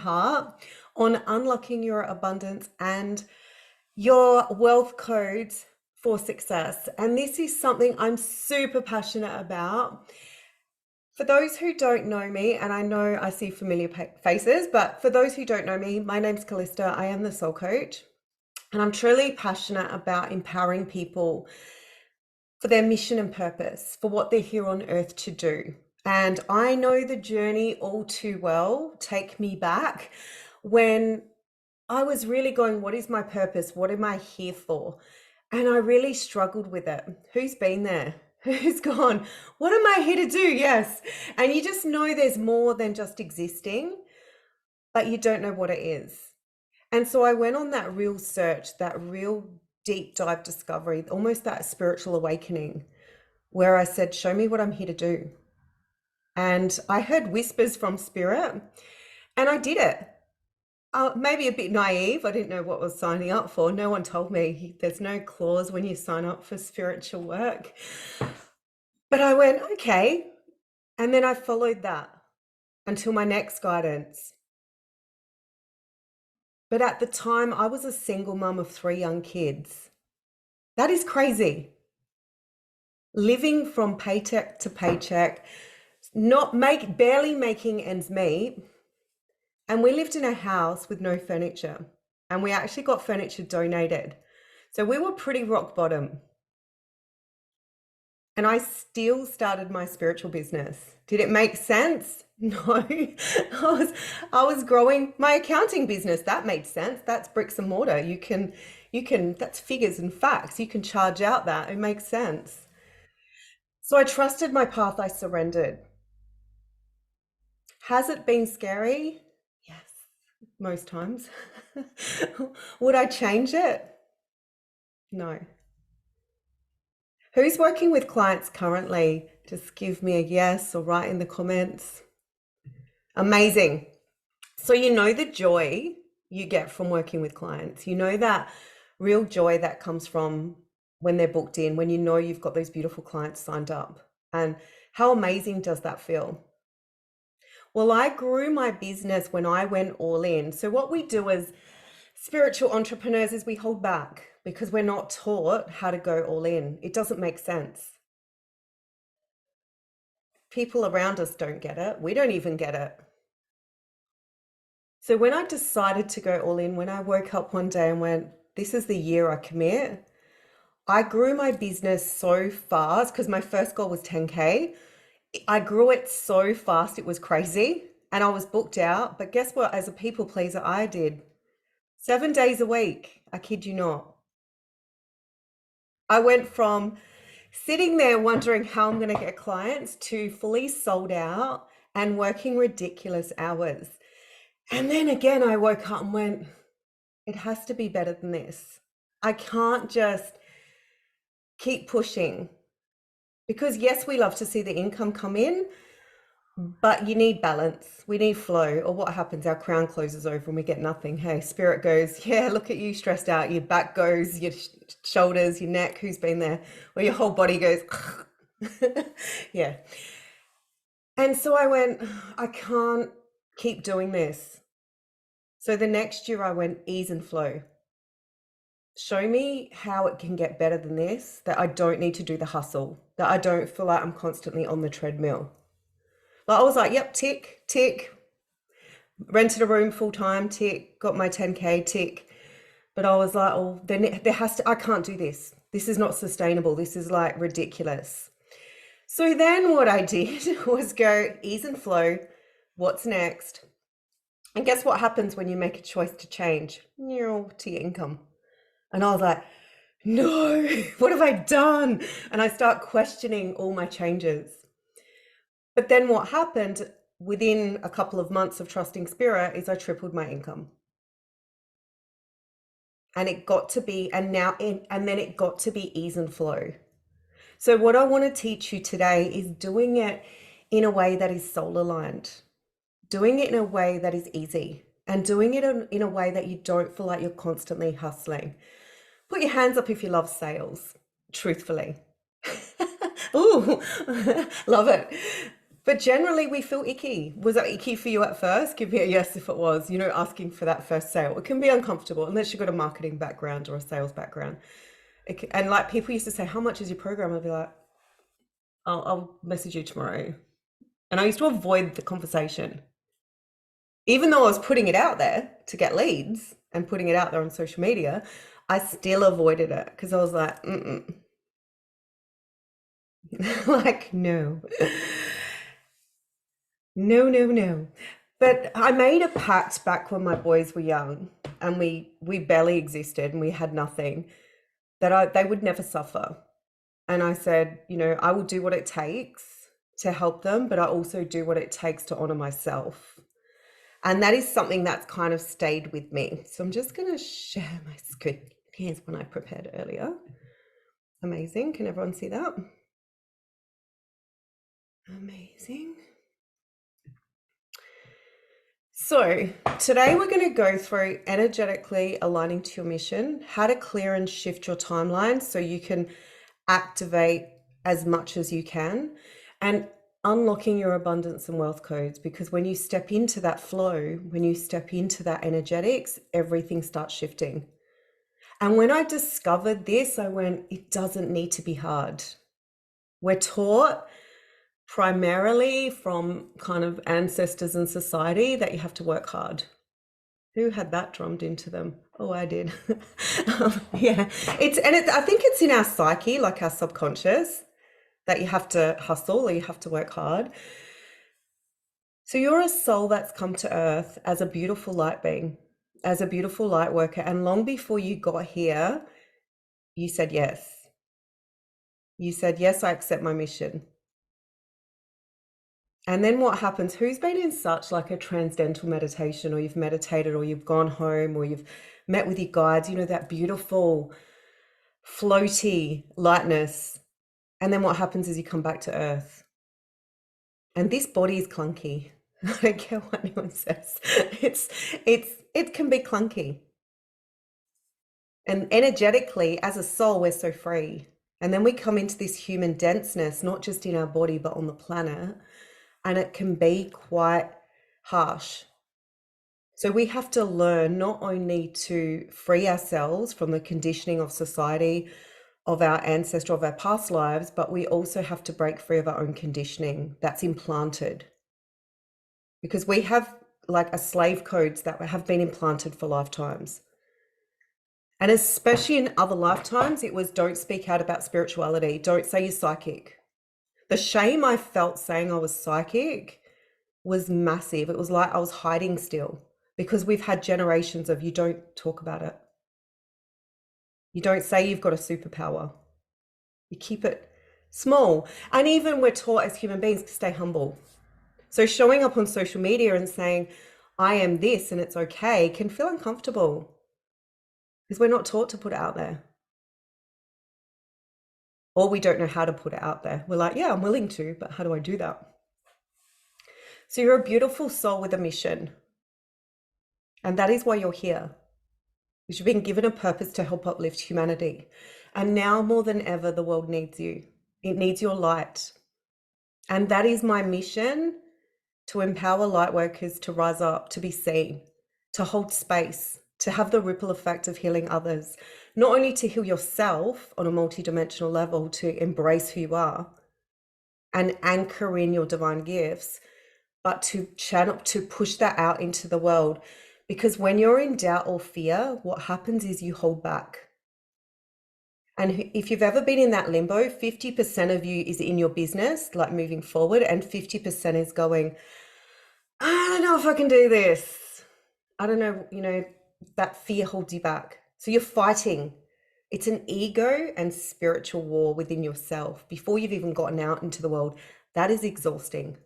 heart on unlocking your abundance and your wealth codes for success. And this is something I'm super passionate about. For those who don't know me, and I know I see familiar faces, but for those who don't know me, my name's Callista. I am the soul coach, and I'm truly passionate about empowering people for their mission and purpose, for what they're here on earth to do. And I know the journey all too well. Take me back when I was really going, what is my purpose? What am I here for? And I really struggled with it. Who's been there? Who's gone, what am I here to do? Yes. And you just know there's more than just existing, but you don't know what it is. And so I went on that real search, that real deep dive discovery, almost that spiritual awakening, where I said, show me what I'm here to do. And I heard whispers from spirit, and I did it. Maybe a bit naive. I didn't know what I was signing up for. No one told me there's no clause when you sign up for spiritual work. But I went, okay. And then I followed that until my next guidance. But at the time, I was a single mum of 3 young kids. That is crazy. Living from paycheck to paycheck, barely making ends meet. And we lived in a house with no furniture, and we actually got furniture donated. So we were pretty rock bottom. And I still started my spiritual business. Did it make sense? No. I was growing my accounting business. That made sense. That's bricks and mortar. You can, that's figures and facts. You can charge out that. It makes sense. So I trusted my path. I surrendered. Has it been scary? Yes, most times. Would I change it? No. Who's working with clients currently? Just give me a yes or write in the comments. Amazing. So you know the joy you get from working with clients. You know that real joy that comes from when they're booked in, when you know you've got those beautiful clients signed up. And how amazing does that feel? Well, I grew my business when I went all in. So what we do as spiritual entrepreneurs is we hold back because we're not taught how to go all in. It doesn't make sense. People around us don't get it. We don't even get it. So when I decided to go all in, when I woke up one day and went, this is the year I commit, I grew my business so fast because my first goal was 10K. I grew it so fast, it was crazy. And I was booked out. But guess what? As a people pleaser, I did 7 days a week. I kid you not. I went from sitting there wondering how I'm going to get clients to fully sold out and working ridiculous hours. And then again, I woke up and went, it has to be better than this. I can't just keep pushing. Because yes, we love to see the income come in, but you need balance. We need flow. Or what happens? Our crown closes over and we get nothing. Hey, spirit goes, yeah, look at you stressed out. Your back goes, your shoulders, your neck, who's been there? Or your whole body goes, yeah. And so I went, I can't keep doing this. So the next year I went, ease and flow. Show me how it can get better than this, that I don't need to do the hustle, that I don't feel like I'm constantly on the treadmill. But I was like, yep, tick, tick. Rented a room full time, tick. Got my 10K, tick. But I was like, oh, then I can't do this. This is not sustainable. This is like ridiculous. So then what I did was go ease and flow. What's next? And guess what happens when you make a choice to change? To your income. And I was like, no, what have I done? And I start questioning all my changes. But then what happened within a couple of months of trusting spirit is I tripled my income. And it got to be, and then it got to be ease and flow. So what I want to teach you today is doing it in a way that is soul aligned, doing it in a way that is easy, and doing it in a way that you don't feel like you're constantly hustling. Put your hands up if you love sales, truthfully. Ooh, love it. But generally, we feel icky. Was that icky for you at first? Give me a yes if it was, asking for that first sale. It can be uncomfortable unless you've got a marketing background or a sales background. And like people used to say, how much is your program? I'd be like, I'll message you tomorrow. And I used to avoid the conversation. Even though I was putting it out there to get leads and putting it out there on social media, I still avoided it because I was like, like, no. No, no, no. But I made a pact back when my boys were young and we barely existed and we had nothing, that they would never suffer. And I said, I will do what it takes to help them, but I also do what it takes to honor myself. And that is something that's kind of stayed with me. So I'm just going to share my screen. Here's one I prepared earlier. Amazing. Can everyone see that? Amazing. So today we're going to go through energetically aligning to your mission, how to clear and shift your timeline so you can activate as much as you can, and unlocking your abundance and wealth codes. Because when you step into that flow, when you step into that energetics, everything starts shifting. And when I discovered this, I went, it doesn't need to be hard. We're taught primarily from kind of ancestors and society that you have to work hard. Who had that drummed into them? Oh, I did. Yeah, I think it's in our psyche, like our subconscious, that you have to hustle or you have to work hard. So you're a soul that's come to earth as a beautiful light being, as a beautiful light worker. And long before you got here, you said yes. You said, yes, I accept my mission. And then what happens? Who's been in such like a transcendental meditation, or you've meditated, or you've gone home, or you've met with your guides, that beautiful floaty lightness. And then what happens is you come back to earth. And this body is clunky. I don't care what anyone says. It can be clunky. And energetically, as a soul, we're so free. And then we come into this human denseness, not just in our body, but on the planet. And it can be quite harsh. So we have to learn not only to free ourselves from the conditioning of society, of our ancestor, of our past lives, but we also have to break free of our own conditioning that's implanted. Because we have like a slave codes that have been implanted for lifetimes. And especially in other lifetimes, it was don't speak out about spirituality. Don't say you're psychic. The shame I felt saying I was psychic was massive. It was like I was hiding still, because we've had generations of you don't talk about it. You don't say you've got a superpower. You keep it small. And even we're taught as human beings to stay humble. So showing up on social media and saying, I am this and it's okay, can feel uncomfortable because we're not taught to put it out there. Or we don't know how to put it out there. We're like, yeah, I'm willing to, but how do I do that? So you're a beautiful soul with a mission. And that is why you're here. Because you've been given a purpose to help uplift humanity. And now more than ever, the world needs you. It needs your light. And that is my mission, to empower light workers to rise up, to be seen, to hold space, to have the ripple effect of healing others. Not only to heal yourself on a multidimensional level, to embrace who you are and anchor in your divine gifts, but to channel, to push that out into the world. Because when you're in doubt or fear, what happens is you hold back. And if you've ever been in that limbo, 50% of you is in your business, like moving forward, and 50% is going, I don't know if I can do this. I don't know, that fear holds you back. So you're fighting. It's an ego and spiritual war within yourself before you've even gotten out into the world. That is exhausting.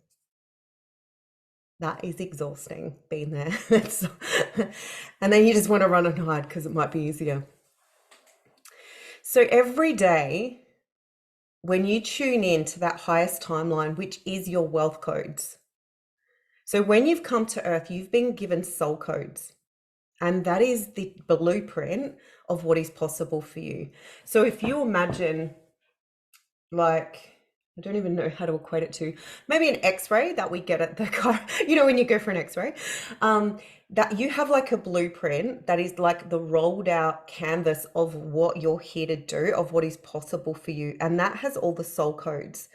That is exhausting, being there. And then you just want to run and hide because it might be easier. So every day, when you tune in to that highest timeline, which is your wealth codes. So when you've come to Earth, you've been given soul codes. And that is the blueprint of what is possible for you. So if you imagine, like, I don't even know how to equate it to. Maybe an X-ray that we get at the car, you know, when you go for an X-ray, that you have like a blueprint that is like the rolled out canvas of what you're here to do, of what is possible for you. And that has all the soul codes.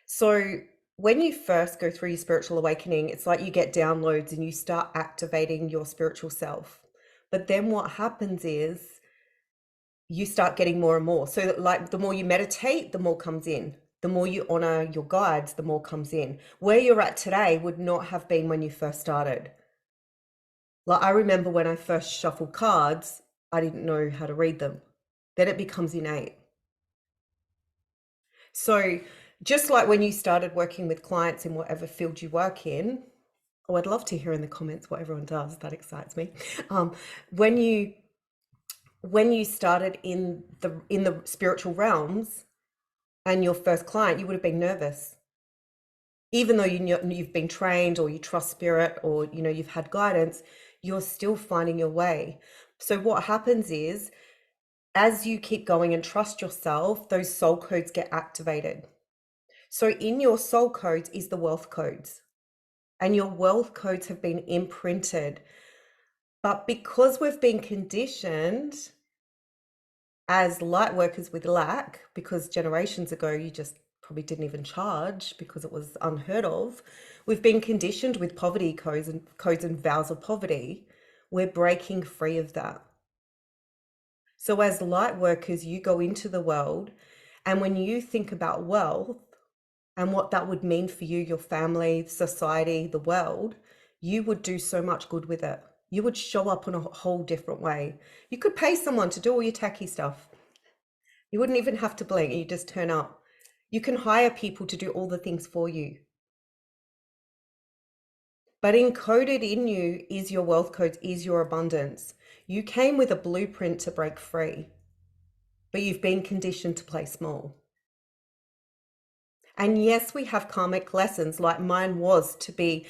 So when you first go through your spiritual awakening, it's like you get downloads and you start activating your spiritual self. But then what happens is you start getting more and more. So like the more you meditate, the more comes in. The more you honor your guides, the more comes in. Where you're at today would not have been when you first started. Like I remember when I first shuffled cards, I didn't know how to read them. Then it becomes innate. So just like when you started working with clients in whatever field you work in, oh, I'd love to hear in the comments what everyone does. That excites me. When you started in the spiritual realms and your first client, you would have been nervous, even though you've been trained or you trust spirit or you know you've had guidance. You're still finding your way. So what happens is, as you keep going and trust yourself, those soul codes get activated. So in your soul codes is the wealth codes, and your wealth codes have been imprinted. But because we've been conditioned as light workers with lack, because generations ago you just probably didn't even charge because it was unheard of, we've been conditioned with poverty codes and vows of poverty. We're breaking free of that. So as light workers, you go into the world, and when you think about wealth and what that would mean for you, your family, society, the world, you would do so much good with it. You would show up in a whole different way. You could pay someone to do all your tacky stuff. You wouldn't even have to blink, you just turn up. You can hire people to do all the things for you. But encoded in you is your wealth codes, is your abundance. You came with a blueprint to break free, but you've been conditioned to play small. And yes, we have karmic lessons, like mine was to be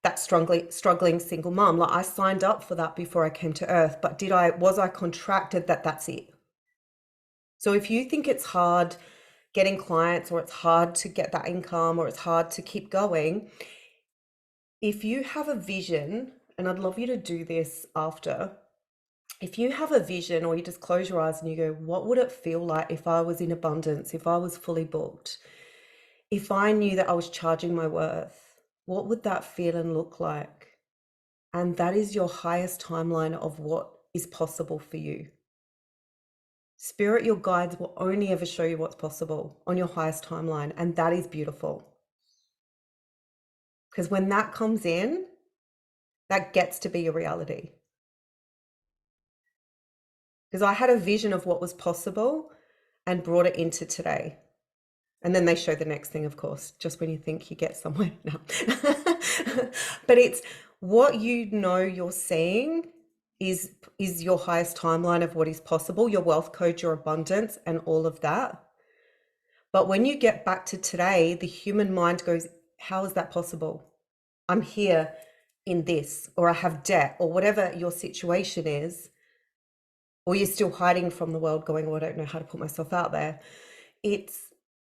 that struggling single mom. Like I signed up for that before I came to earth, but was I contracted that's it? So if you think it's hard getting clients, or it's hard to get that income, or it's hard to keep going, if you have a vision, and I'd love you to do this after, if you have a vision, or you just close your eyes and you go, what would it feel like if I was in abundance, if I was fully booked, if I knew that I was charging my worth, what would that feel and look like? And that is your highest timeline of what is possible for you. Spirit, your guides will only ever show you what's possible on your highest timeline. And that is beautiful. Because when that comes in, that gets to be a reality. Because I had a vision of what was possible and brought it into today. And then they show the next thing, of course, just when you think you get somewhere. No. But it's what you know you're seeing is your highest timeline of what is possible, your wealth code, your abundance, and all of that. But when you get back to today, the human mind goes, how is that possible? I'm here in this, or I have debt, or whatever your situation is, or you're still hiding from the world going, oh, I don't know how to put myself out there.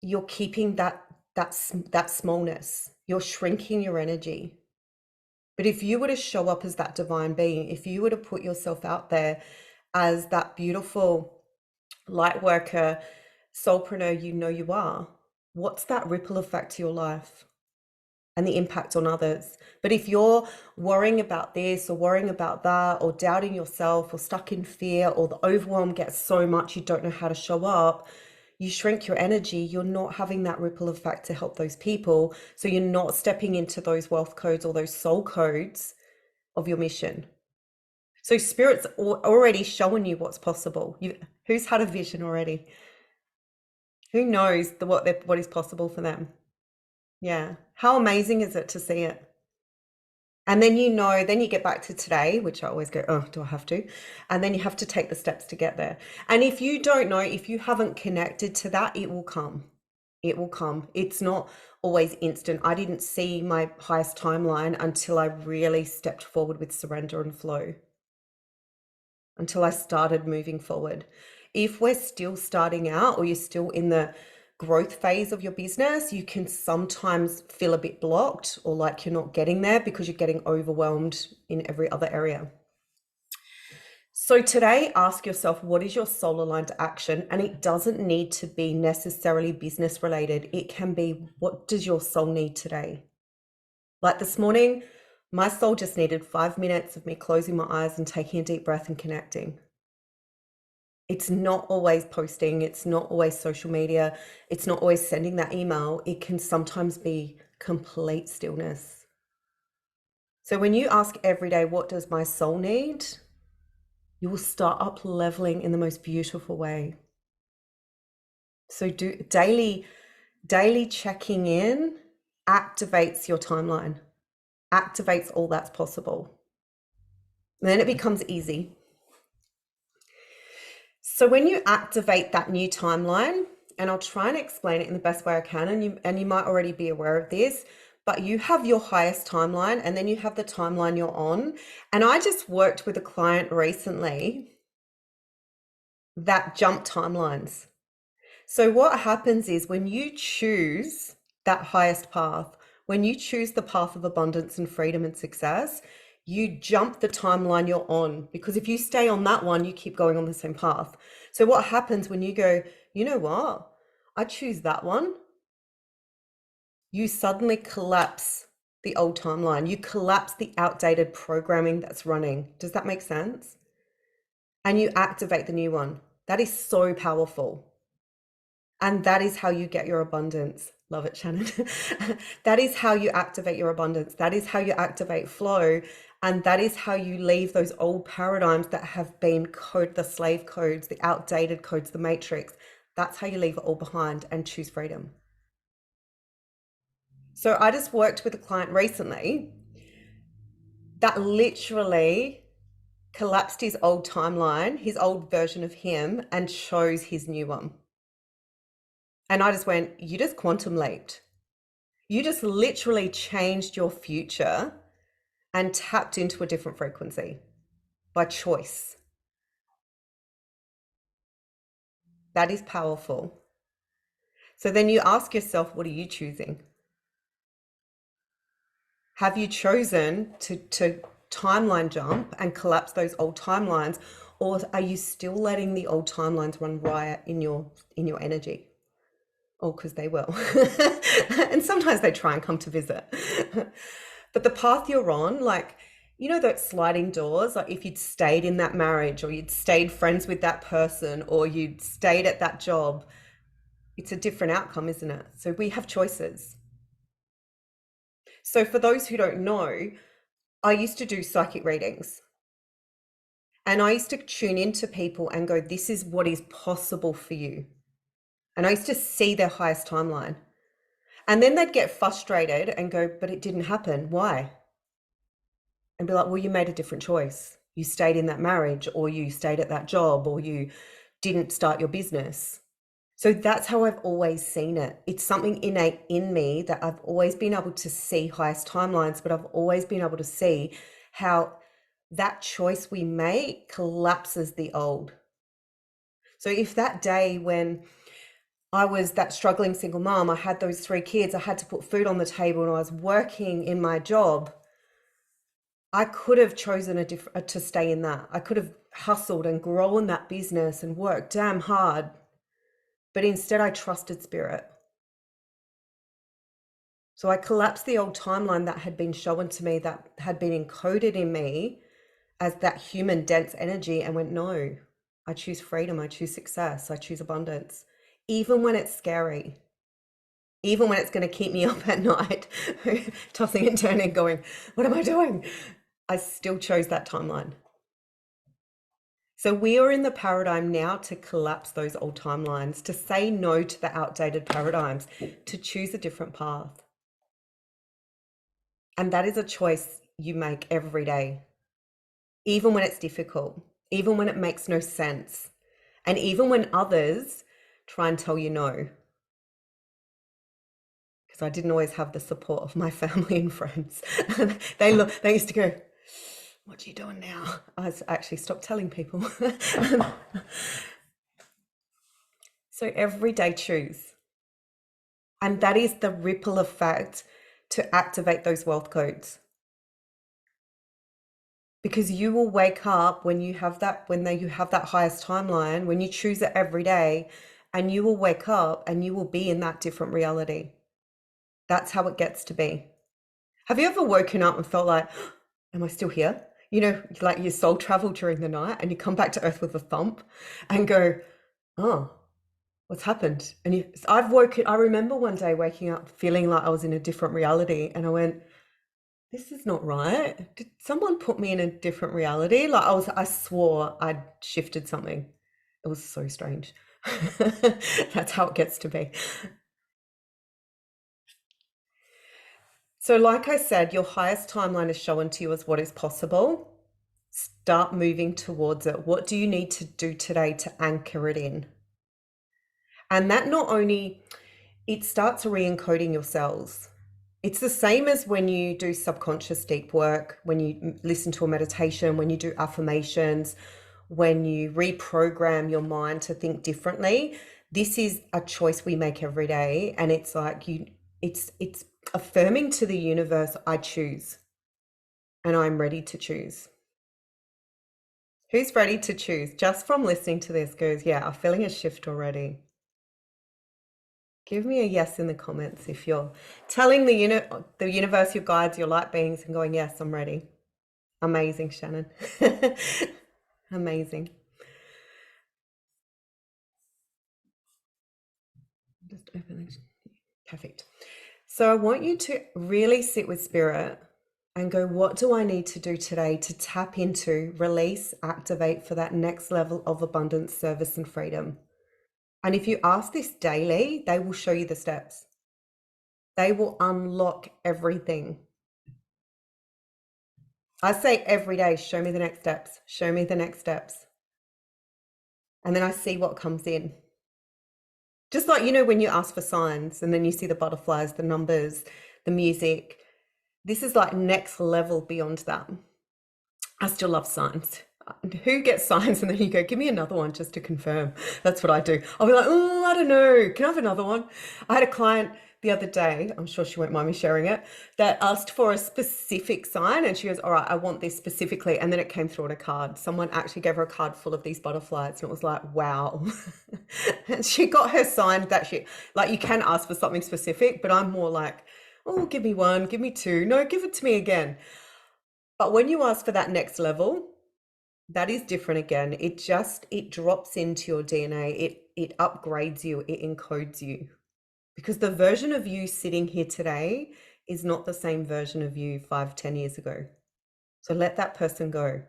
You're keeping that smallness. You're shrinking your energy. But if you were to show up as that divine being, if you were to put yourself out there as that beautiful light worker, soulpreneur you know you are, what's that ripple effect to your life and the impact on others? But if you're worrying about this or worrying about that, or doubting yourself, or stuck in fear, or the overwhelm gets so much you don't know how to show up, you shrink your energy. You're not having that ripple effect to help those people. So you're not stepping into those wealth codes or those soul codes of your mission. So spirit's already showing you what's possible. Who's had a vision already? Who knows what is possible for them? Yeah. How amazing is it to see it? And then then you get back to today, which I always go, oh, do I have to? And then you have to take the steps to get there. And if you don't know, if you haven't connected to that, it will come. It will come. It's not always instant. I didn't see my highest timeline until I really stepped forward with surrender and flow, until I started moving forward. If we're still starting out, or you're still in the growth phase of your business, you can sometimes feel a bit blocked or like you're not getting there because you're getting overwhelmed in every other area. So today, ask yourself, what is your soul aligned action? And it doesn't need to be necessarily business related. It can be, what does your soul need today? Like this morning, my soul just needed 5 minutes of me closing my eyes and taking a deep breath and connecting. It's not always posting. It's not always social media. It's not always sending that email. It can sometimes be complete stillness. So when you ask every day, what does my soul need? You will start up leveling in the most beautiful way. So do daily checking in activates your timeline, activates all that's possible. And then it becomes easy. So when you activate that new timeline, and I'll try and explain it in the best way I can, and you might already be aware of this, but you have your highest timeline and then you have the timeline you're on. And I just worked with a client recently that jumped timelines. So what happens is when you choose that highest path, when you choose the path of abundance and freedom and success, you jump the timeline you're on, because if you stay on that one, you keep going on the same path. So what happens when you go, you know what, I choose that one, you suddenly collapse the old timeline. You collapse the outdated programming that's running. Does that make sense? And you activate the new one. That is so powerful. And that is how you get your abundance. Love it, Shannon. That is how you activate your abundance. That is how you activate flow. And that is how you leave those old paradigms that have been the slave codes, the outdated codes, the matrix. That's how you leave it all behind and choose freedom. So I just worked with a client recently that literally collapsed his old timeline, his old version of him, and chose his new one. And I just went, you just quantum leaped. You just literally changed your future and tapped into a different frequency by choice. That is powerful. So then you ask yourself, what are you choosing? Have you chosen to timeline jump and collapse those old timelines, or are you still letting the old timelines run riot in your energy? Oh, because they will. And sometimes they try and come to visit. But the path you're on, like, you know, those sliding doors, like if you'd stayed in that marriage or you'd stayed friends with that person or you'd stayed at that job, it's a different outcome, isn't it? So we have choices. So for those who don't know, I used to do psychic readings. And I used to tune into people and go, this is what is possible for you. And I used to see their highest timeline. And then they'd get frustrated and go, but it didn't happen. Why? And be like, well, you made a different choice. You stayed in that marriage, or you stayed at that job, or you didn't start your business. So that's how I've always seen it. It's something innate in me that I've always been able to see highest timelines, but I've always been able to see how that choice we make collapses the old. So if that day when I was that struggling single mom, I had those 3 kids, I had to put food on the table and I was working in my job, I could have chosen to stay in that. I could have hustled and grown that business and worked damn hard. But instead I trusted spirit. So I collapsed the old timeline that had been shown to me, that had been encoded in me as that human dense energy, and went, no, I choose freedom. I choose success. I choose abundance. Even when it's scary, even when it's going to keep me up at night, tossing and turning, going, what am I doing? I still chose that timeline. So we are in the paradigm now to collapse those old timelines, to say no to the outdated paradigms, to choose a different path. And that is a choice you make every day, even when it's difficult, even when it makes no sense, and even when others try and tell you no. Because I didn't always have the support of my family and friends. They used to go, what are you doing now? I actually stopped telling people. So every day choose. And that is the ripple effect to activate those wealth codes. Because you will wake up when you have that, you have that highest timeline, when you choose it every day, and you will wake up and you will be in that different reality. That's how it gets to be. Have you ever woken up and felt like, am I still here? You know, like your soul travel during the night and you come back to earth with a thump and go, oh, what's happened? And I remember one day waking up feeling like I was in a different reality, and I went, this is not right. Did someone put me in a different reality? Like I swore I'd shifted something. It was so strange. That's how it gets to be. So like I said, your highest timeline is shown to you as what is possible. Start moving towards it. What do you need to do today to anchor it in? And that not only, it starts re-encoding your cells. It's the same as when you do subconscious deep work, when you listen to a meditation, when you do affirmations, when you reprogram your mind to think differently. This is a choice we make every day. And it's like it's affirming to the universe, I choose. And I'm ready to choose. Who's ready to choose? Just from listening to this goes, yeah, I'm feeling a shift already. Give me a yes in the comments if you're telling the universe, your guides, your light beings, and going, yes, I'm ready. Amazing, Shannon. Amazing. Just open it. Perfect. So I want you to really sit with spirit and go, what do I need to do today to tap into, release, activate for that next level of abundance, service, and freedom? And if you ask this daily, they will show you the steps. They will unlock everything. I say every day, show me the next steps, show me the next steps. And then I see what comes in. Just like, you know, when you ask for signs and then you see the butterflies, the numbers, the music, this is like next level beyond that. I still love signs. Who gets signs and then you go, give me another one just to confirm. That's what I do. I'll be like, oh, I don't know. Can I have another one? I had a client the other day, I'm sure she won't mind me sharing it, that asked for a specific sign, and she goes, all right, I want this specifically. And then it came through on a card. Someone actually gave her a card full of these butterflies, and it was like, wow. And she got her sign that she, like, you can ask for something specific, but I'm more like, oh, give me one, give me two. No, give it to me again. But when you ask for that next level, that is different again. It drops into your DNA. It upgrades you, it encodes you. Because the version of you sitting here today is not the same version of you 5, 10 years ago. So let that person go.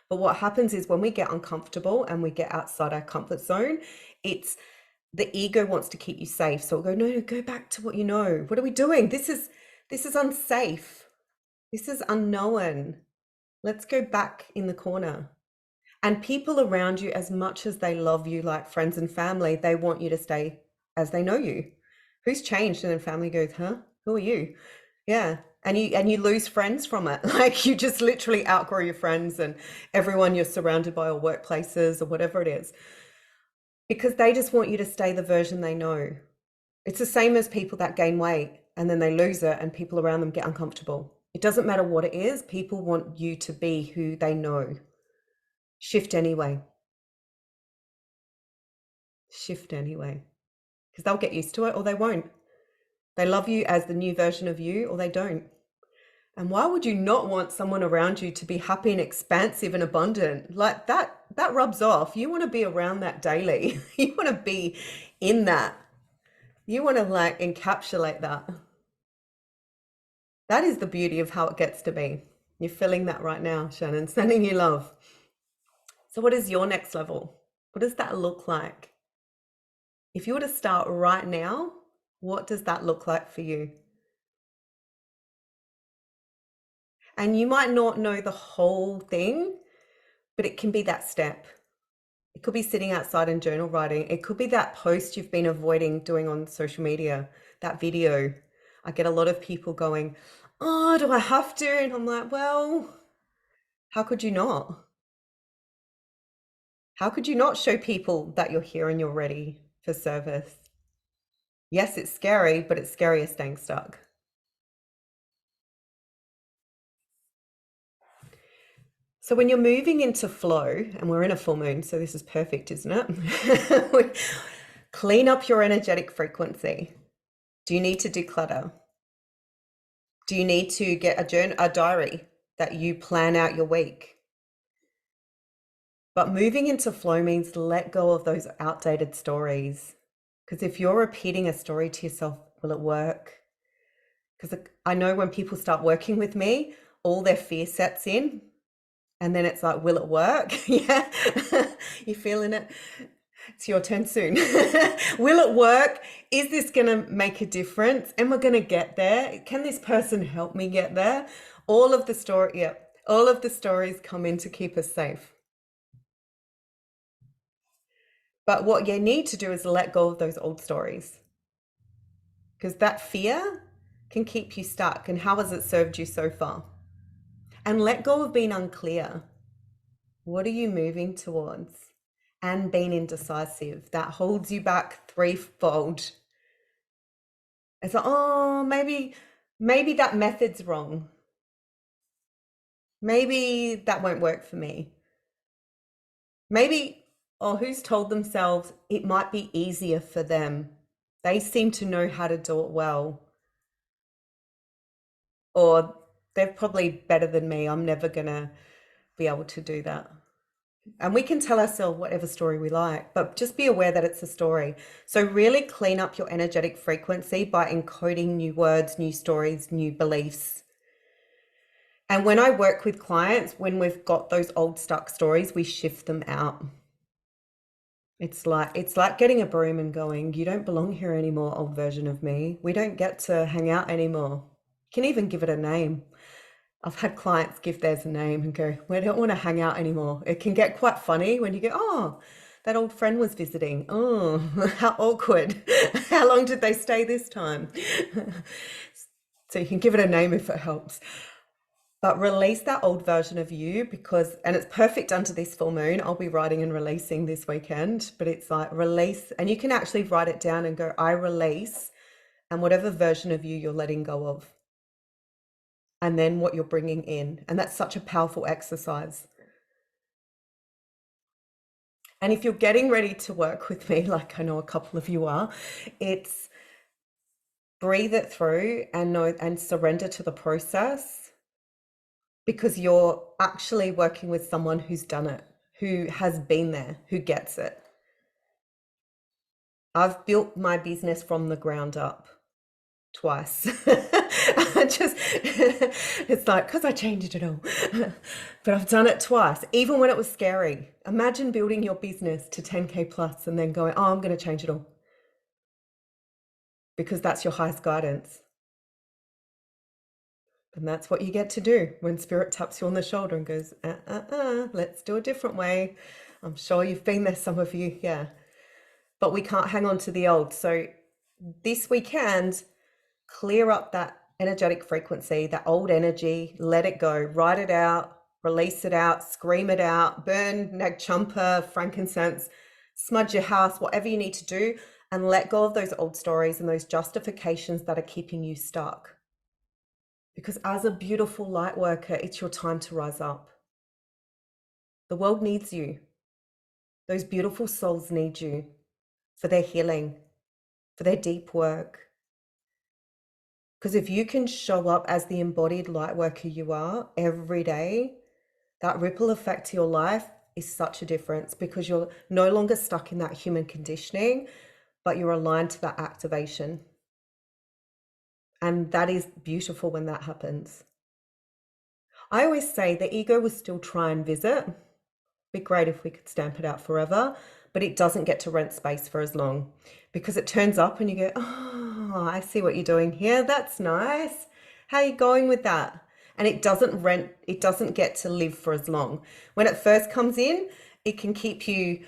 But what happens is when we get uncomfortable and we get outside our comfort zone, it's the ego wants to keep you safe. So we'll go, no, go back to what you know. What are we doing? This is unsafe. This is unknown. Let's go back in the corner. And people around you, as much as they love you like friends and family, they want you to stay as they know you. Who's changed? And then family goes, huh? Who are you? Yeah. And you lose friends from it. Like you just literally outgrow your friends and everyone you're surrounded by, or workplaces or whatever it is. Because they just want you to stay the version they know. It's the same as people that gain weight and then they lose it and people around them get uncomfortable. It doesn't matter what it is, people want you to be who they know. Shift anyway. Shift anyway. Because they'll get used to it or they won't. They love you as the new version of you or they don't. And why would you not want someone around you to be happy and expansive and abundant? Like that rubs off. You want to be around that daily. You want to be in that. You want to like encapsulate that. That is the beauty of how it gets to be. You're feeling that right now, Shannon, sending you love. So what is your next level? What does that look like? If you were to start right now, what does that look like for you? And you might not know the whole thing, but it can be that step. It could be sitting outside and journal writing. It could be that post you've been avoiding doing on social media, that video. I get a lot of people going, oh, do I have to? And I'm like, well, how could you not? How could you not show people that you're here and you're ready for service? Yes, it's scary, but it's scarier staying stuck. So when you're moving into flow, and we're in a full moon, so this is perfect, isn't it? Clean up your energetic frequency. Do you need to declutter? Do you need to get a diary that you plan out your week? But moving into flow means let go of those outdated stories. Because if you're repeating a story to yourself, will it work? Because I know when people start working with me, all their fear sets in. And then it's like, will it work? Yeah. You feeling it? It's your turn soon. Will it work? Is this going to make a difference? Am I going to get there? Can this person help me get there? All of the stories come in to keep us safe. But what you need to do is let go of those old stories, because that fear can keep you stuck. And how has it served you so far? And let go of being unclear. What are you moving towards? And being indecisive. That holds you back threefold. It's like, oh, maybe that method's wrong. Maybe that won't work for me. Maybe, or who's told themselves it might be easier for them. They seem to know how to do it well. Or they're probably better than me. I'm never going to be able to do that. And we can tell ourselves whatever story we like, but just be aware that it's a story. So really clean up your energetic frequency by encoding new words, new stories, new beliefs. And when I work with clients, when we've got those old stuck stories, we shift them out. It's like getting a broom and going, you don't belong here anymore, old version of me. We don't get to hang out anymore. You can even give it a name. I've had clients give theirs a name and go, we don't want to hang out anymore. It can get quite funny when you go, oh, that old friend was visiting. Oh, how awkward. How long did they stay this time? So you can give it a name if it helps. But release that old version of you, because, and it's perfect under this full moon. I'll be writing and releasing this weekend, but it's like release, and you can actually write it down and go, I release, and whatever version of you you're letting go of. And then what you're bringing in. And that's such a powerful exercise. And if you're getting ready to work with me, like I know a couple of you are, it's breathe it through and know and surrender to the process, because you're actually working with someone who's done it, who has been there, who gets it. I've built my business from the ground up twice. It's like, because I changed it all. But I've done it twice, even when it was scary. Imagine building your business to 10K plus and then going, oh, I'm going to change it all. Because that's your highest guidance. And that's what you get to do when spirit taps you on the shoulder and goes, let's do a different way. I'm sure you've been there, some of you, yeah. But we can't hang on to the old. So this weekend, clear up that energetic frequency, that old energy, let it go, write it out, release it out, scream it out, burn nag champa, frankincense, smudge your house, whatever you need to do, and let go of those old stories and those justifications that are keeping you stuck. Because as a beautiful light worker, it's your time to rise up. The world needs you. Those beautiful souls need you for their healing, for their deep work. Because if you can show up as the embodied light worker you are every day, that ripple effect to your life is such a difference, because you're no longer stuck in that human conditioning, but you're aligned to that activation. And that is beautiful when that happens. I always say the ego will still try and visit. Be great if we could stamp it out forever, but it doesn't get to rent space for as long, because it turns up and you go, oh, I see what you're doing here. That's nice. How are you going with that? And it doesn't get to live for as long. When it first comes in, it can keep you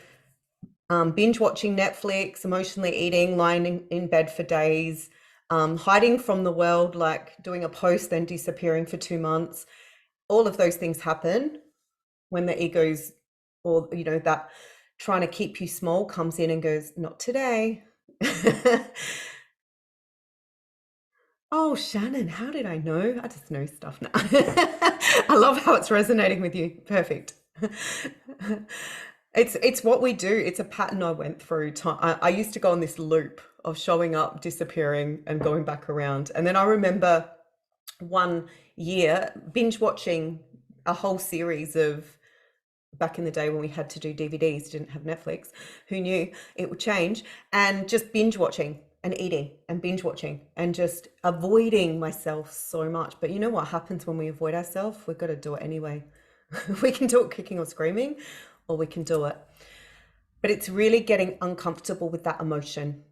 binge watching Netflix, emotionally eating, lying in bed for days, hiding from the world, like doing a post, then disappearing for 2 months. All of those things happen when the ego's, or that trying to keep you small comes in and goes, not today. Oh, Shannon, how did I know? I just know stuff now. I love how it's resonating with you. Perfect. It's what we do. It's a pattern I went through. I used to go on this loop of showing up, disappearing, and going back around. And then I remember one year binge watching a whole series of, back in the day when we had to do DVDs, didn't have Netflix, who knew it would change, and just binge watching and eating and binge watching and just avoiding myself so much. But you know what happens when we avoid ourselves? We've got to do it anyway. We can do it kicking or screaming, or we can do it. But it's really getting uncomfortable with that emotion,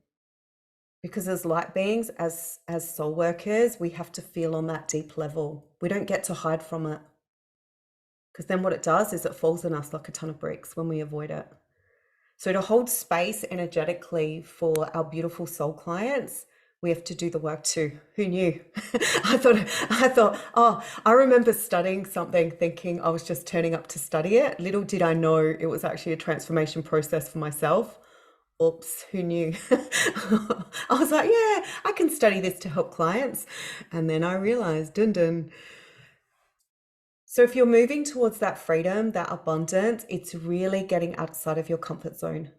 because as light beings, as soul workers, we have to feel on that deep level. We don't get to hide from it, because then what it does is it falls on us like a ton of bricks when we avoid it. So to hold space energetically for our beautiful soul clients, we have to do the work too. Who knew? I thought, oh, I remember studying something thinking I was just turning up to study it. Little did I know it was actually a transformation process for myself. Oops, who knew? I was like, yeah, I can study this to help clients. And then I realized, dun dun. So if you're moving towards that freedom, that abundance, it's really getting outside of your comfort zone.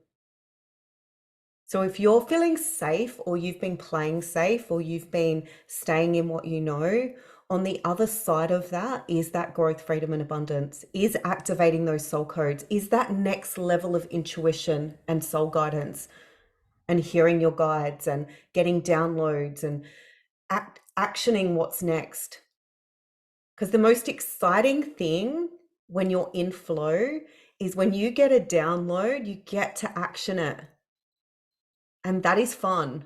So if you're feeling safe, or you've been playing safe, or you've been staying in what you know, on the other side of that is that growth, freedom, and abundance, is activating those soul codes, is that next level of intuition and soul guidance, and hearing your guides and getting downloads and actioning what's next. Because the most exciting thing when you're in flow is when you get a download, you get to action it. And that is fun.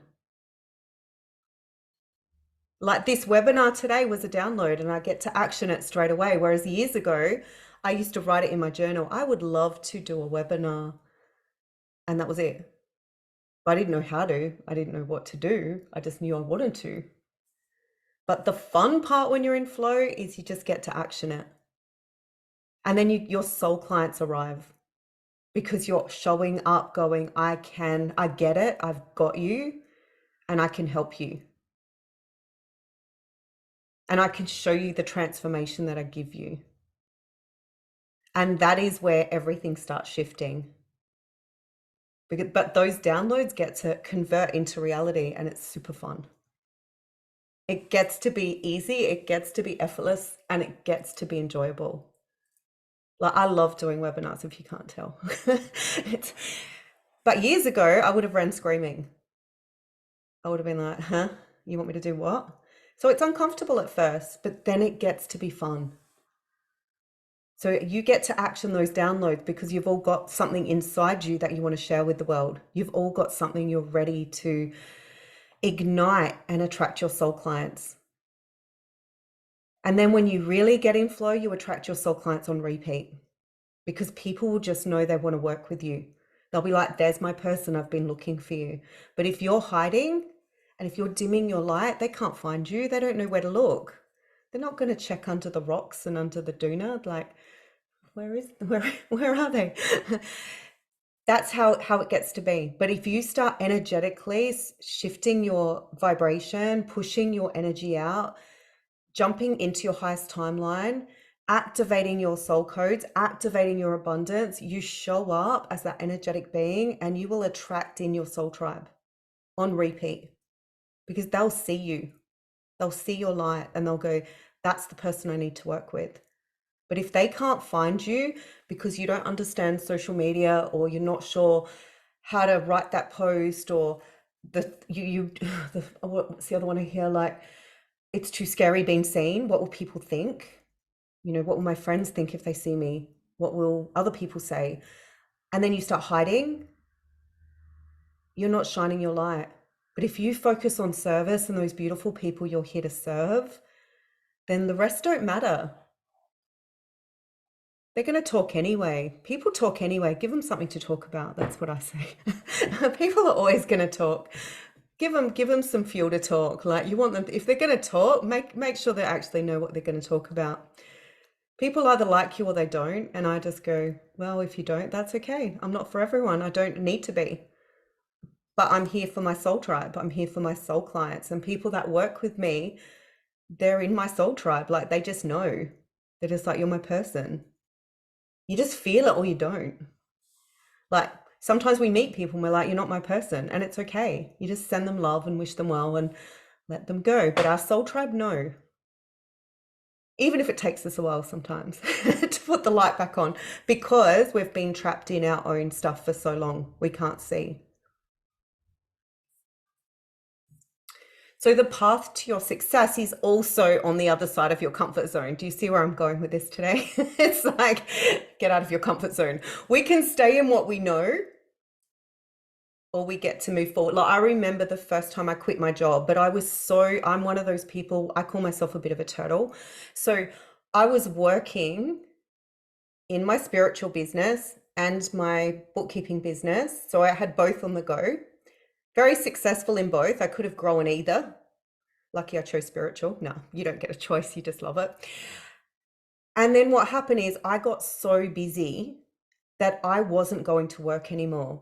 Like this webinar today was a download and I get to action it straight away. Whereas years ago, I used to write it in my journal. I would love to do a webinar, and that was it. I didn't know how to, I didn't know what to do. I just knew I wanted to. But the fun part when you're in flow is you just get to action it. And then your soul clients arrive, because you're showing up going, I get it, I've got you, and I can help you. And I can show you the transformation that I give you. And that is where everything starts shifting. But those downloads get to convert into reality, and it's super fun. It gets to be easy, it gets to be effortless, and it gets to be enjoyable. Like, I love doing webinars, if you can't tell. But years ago, I would have ran screaming. I would have been like, huh? You want me to do what? So it's uncomfortable at first, but then it gets to be fun. So you get to action those downloads because you've all got something inside you that you want to share with the world. You've all got something you're ready to ignite and attract your soul clients. And then when you really get in flow, you attract your soul clients on repeat, because people will just know they want to work with you. They'll be like, there's my person, I've been looking for you. But if you're hiding and if you're dimming your light, they can't find you. They don't know where to look. They're not going to check under the rocks and under the doona, like, where are they? That's how it gets to be. But if you start energetically shifting your vibration, pushing your energy out, jumping into your highest timeline, activating your soul codes, activating your abundance, you show up as that energetic being, and you will attract in your soul tribe on repeat, because they'll see you. They'll see your light and they'll go, that's the person I need to work with. But if they can't find you because you don't understand social media, or you're not sure how to write that post, or what's the other one I hear, like, it's too scary being seen. What will people think? You know, what will my friends think if they see me? What will other people say? And then you start hiding. You're not shining your light. But if you focus on service and those beautiful people you're here to serve, then the rest don't matter. They're going to talk anyway. People talk anyway. Give them something to talk about. That's what I say. People are always going to talk. Give them some fuel to talk. Like, you want them, if they're going to talk, make sure they actually know what they're going to talk about. People either like you or they don't. And I just go, well, if you don't, that's okay. I'm not for everyone. I don't need to be. But I'm here for my soul tribe. I'm here for my soul clients, and people that work with me, they're in my soul tribe. Like, they just know. They're just like, you're my person. You just feel it or you don't. Like, sometimes we meet people and we're like, you're not my person, and it's okay. You just send them love and wish them well and let them go. But our soul tribe know. Even if it takes us a while sometimes to put the light back on, because we've been trapped in our own stuff for so long, we can't see. So the path to your success is also on the other side of your comfort zone. Do you see where I'm going with this today? It's like, get out of your comfort zone. We can stay in what we know, or we get to move forward. Like, I remember the first time I quit my job, but I'm one of those people, I call myself a bit of a turtle. So I was working in my spiritual business and my bookkeeping business. So I had both on the go. Very successful in both. I could have grown either. Lucky I chose spiritual. No, you don't get a choice. You just love it. And then what happened is I got so busy that I wasn't going to work anymore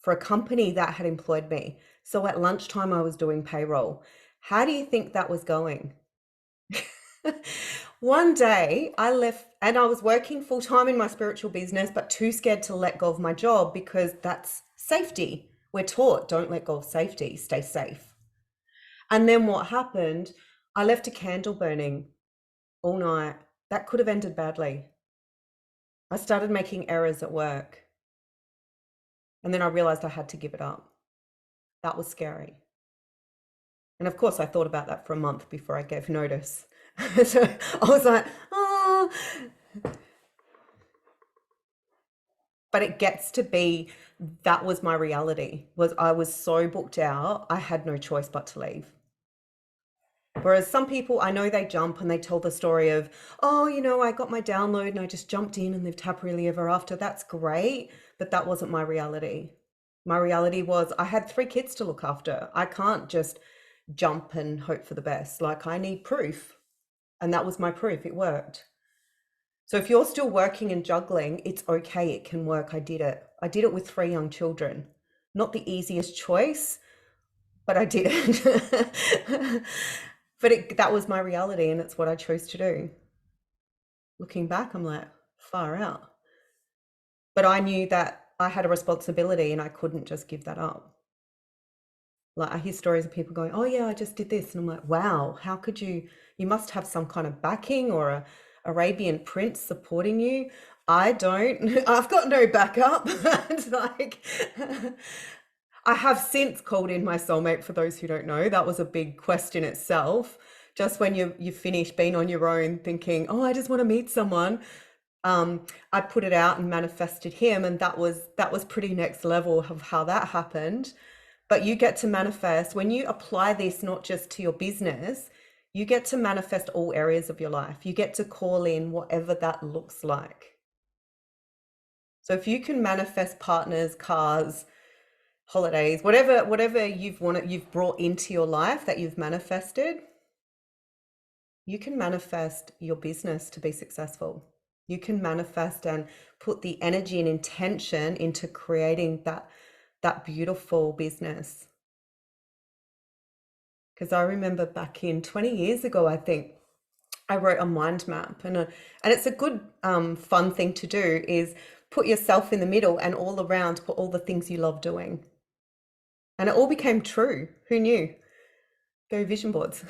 for a company that had employed me. So at lunchtime, I was doing payroll. How do you think that was going? One day I left and I was working full time in my spiritual business, but too scared to let go of my job because that's safety. We're taught, don't let go of safety, stay safe. And then what happened? I left a candle burning all night. That could have ended badly. I started making errors at work. And then I realized I had to give it up. That was scary. And of course, I thought about that for a month before I gave notice. So I was like, oh, but it gets to be, that was my reality, was I was so booked out, I had no choice but to leave. Whereas some people, I know they jump and they tell the story of, oh, I got my download and I just jumped in and lived happily ever after. That's great, but that wasn't my reality. My reality was I had 3 kids to look after. I can't just jump and hope for the best. Like, I need proof. And that was my proof. It worked. So if you're still working and juggling, it's okay. It can work. I did it. I did it with 3 young children. Not the easiest choice, but I did it. But that was my reality, and it's what I chose to do. Looking back, I'm like, far out. But I knew that I had a responsibility and I couldn't just give that up. Like, I hear stories of people going, oh yeah, I just did this. And I'm like, wow, how could you must have some kind of backing or a Arabian prince supporting you. I don't. I've got no backup. Like, I have since called in my soulmate, for those who don't know. That was a big quest in itself. Just when you've finished being on your own thinking, oh, I just want to meet someone. I put it out and manifested him, and that was pretty next level of how that happened. But you get to manifest when you apply this, not just to your business, you get to manifest all areas of your life. You get to call in whatever that looks like. So if you can manifest partners, cars, holidays, whatever you've brought into your life that you've manifested, you can manifest your business to be successful. You can manifest and put the energy and intention into creating that beautiful business. Because I remember back in 20 years ago, I think I wrote a mind map, and it's a good fun thing to do, is put yourself in the middle and all around put all the things you love doing. And it all became true. Who knew? Go vision boards.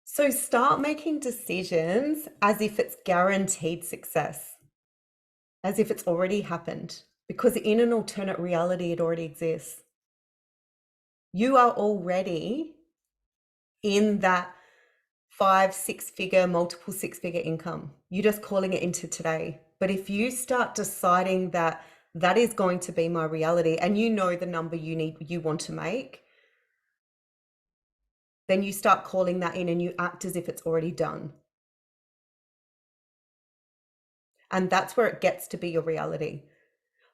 So start making decisions as if it's guaranteed success, as if it's already happened, because in an alternate reality, it already exists. You are already in that 5-6 figure, multiple 6-figure income. You're just calling it into today. But if you start deciding that that is going to be my reality, and the number you want to make, then you start calling that in and you act as if it's already done. And that's where it gets to be your reality.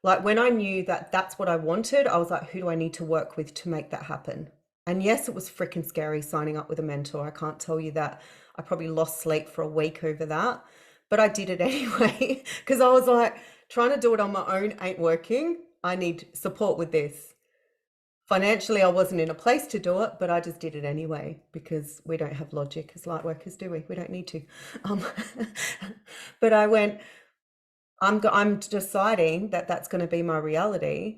Like, when I knew that that's what I wanted, I was like, who do I need to work with to make that happen? And yes, it was freaking scary signing up with a mentor. I can't tell you that. I probably lost sleep for a week over that, but I did it anyway, because I was like, trying to do it on my own ain't working. I need support with this. Financially, I wasn't in a place to do it, but I just did it anyway because we don't have logic as light workers, do we? We don't need to. Um, but I went, I'm deciding that that's going to be my reality,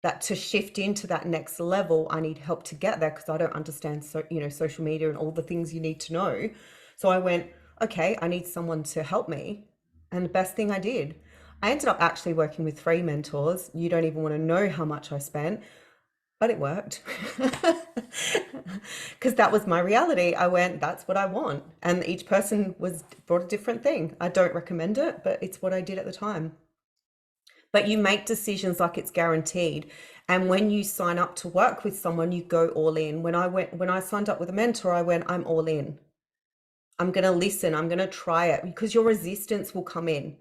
that to shift into that next level, I need help to get there because I don't understand, social media and all the things you need to know. So I went, okay, I need someone to help me. And the best thing I did, I ended up actually working with 3 mentors. You don't even want to know how much I spent, but it worked because that was my reality. I went, that's what I want. And each person brought a different thing. I don't recommend it, but it's what I did at the time. But you make decisions like it's guaranteed. And when you sign up to work with someone, you go all in. When I signed up with a mentor, I went, I'm all in. I'm going to listen. I'm going to try it because your resistance will come in.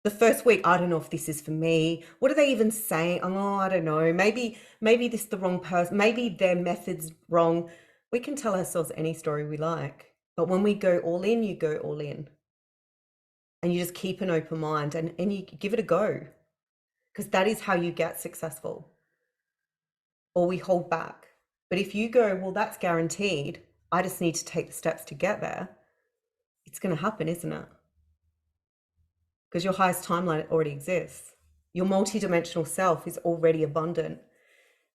The first week, I don't know if this is for me. What are they even saying? Oh, I don't know. Maybe this is the wrong person. Maybe their method's wrong. We can tell ourselves any story we like. But when we go all in, you go all in. And you just keep an open mind and you give it a go. Because that is how you get successful. Or we hold back. But if you go, well, that's guaranteed, I just need to take the steps to get there, it's going to happen, isn't it? Because your highest timeline already exists. Your multidimensional self is already abundant.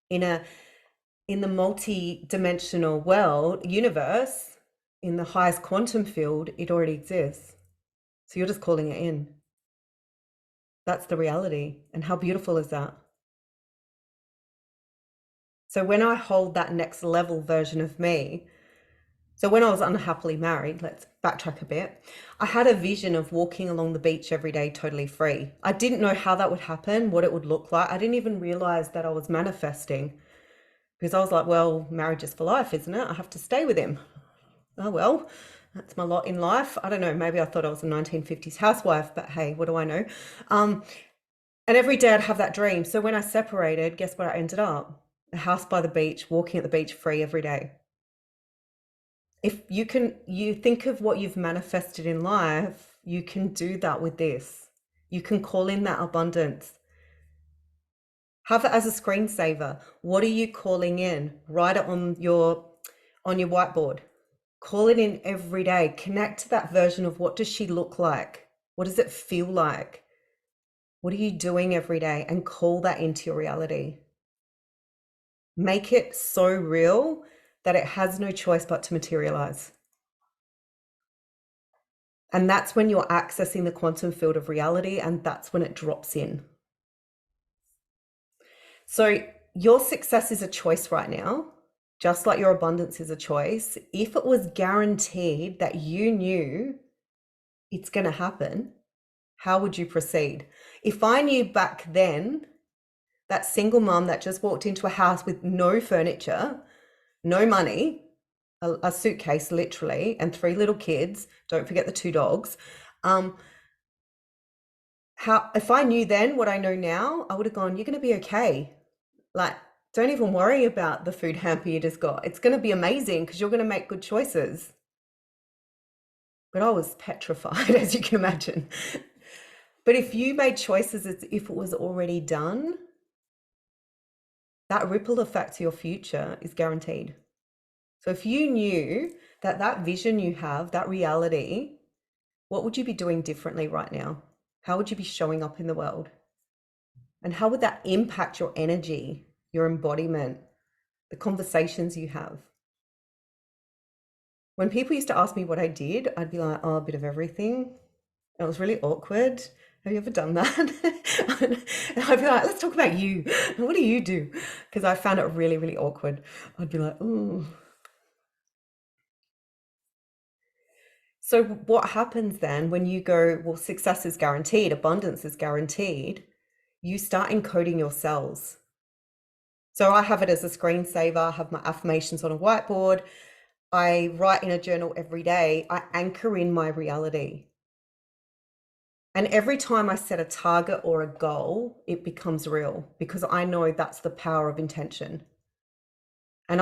In the multi-dimensional universe, in the highest quantum field, it already exists. So you're just calling it in. That's the reality. And how beautiful is that? So when I hold that next level version of me, so when I was unhappily married, let's backtrack a bit, I had a vision of walking along the beach every day totally free. I didn't know how that would happen, what it would look like. I didn't even realize that I was manifesting because I was like, well, marriage is for life, isn't it? I have to stay with him. Oh, well, that's my lot in life. I don't know. Maybe I thought I was a 1950s housewife, but hey, what do I know? And every day I'd have that dream. So when I separated, guess where I ended up? A house by the beach, walking at the beach free every day. If you think of what you've manifested in life, you can do that with this. You can call in that abundance. Have it as a screensaver. What are you calling in? Write it on your whiteboard. Call it in every day. Connect to that version of what does she look like? What does it feel like? What are you doing every day? And call that into your reality. Make it so real that it has no choice but to materialize. And that's when you're accessing the quantum field of reality, and that's when it drops in. So your success is a choice right now, just like your abundance is a choice. If it was guaranteed that you knew it's going to happen, how would you proceed? If I knew back then, that single mom that just walked into a house with no furniture, no money, a suitcase literally, and 3 little kids, don't forget the 2 dogs, if I knew then what I know now, I would have gone, you're going to be okay. Like, don't even worry about the food hamper you just got. It's going to be amazing because you're going to make good choices. But I was petrified, as you can imagine. But if you made choices as if it was already done, that ripple effect to your future is guaranteed. So if you knew that that vision you have, that reality, what would you be doing differently right now? How would you be showing up in the world? And how would that impact your energy, your embodiment, the conversations you have? When people used to ask me what I did, I'd be like, oh, a bit of everything. It was really awkward. Have you ever done that? And I'd be like, let's talk about you. What do you do? Because I found it really, really awkward. I'd be like, oh. So what happens then when you go, well, success is guaranteed, abundance is guaranteed, you start encoding your cells. So I have it as a screensaver, I have my affirmations on a whiteboard, I write in a journal every day, I anchor in my reality. And every time I set a target or a goal, it becomes real because I know that's the power of intention. And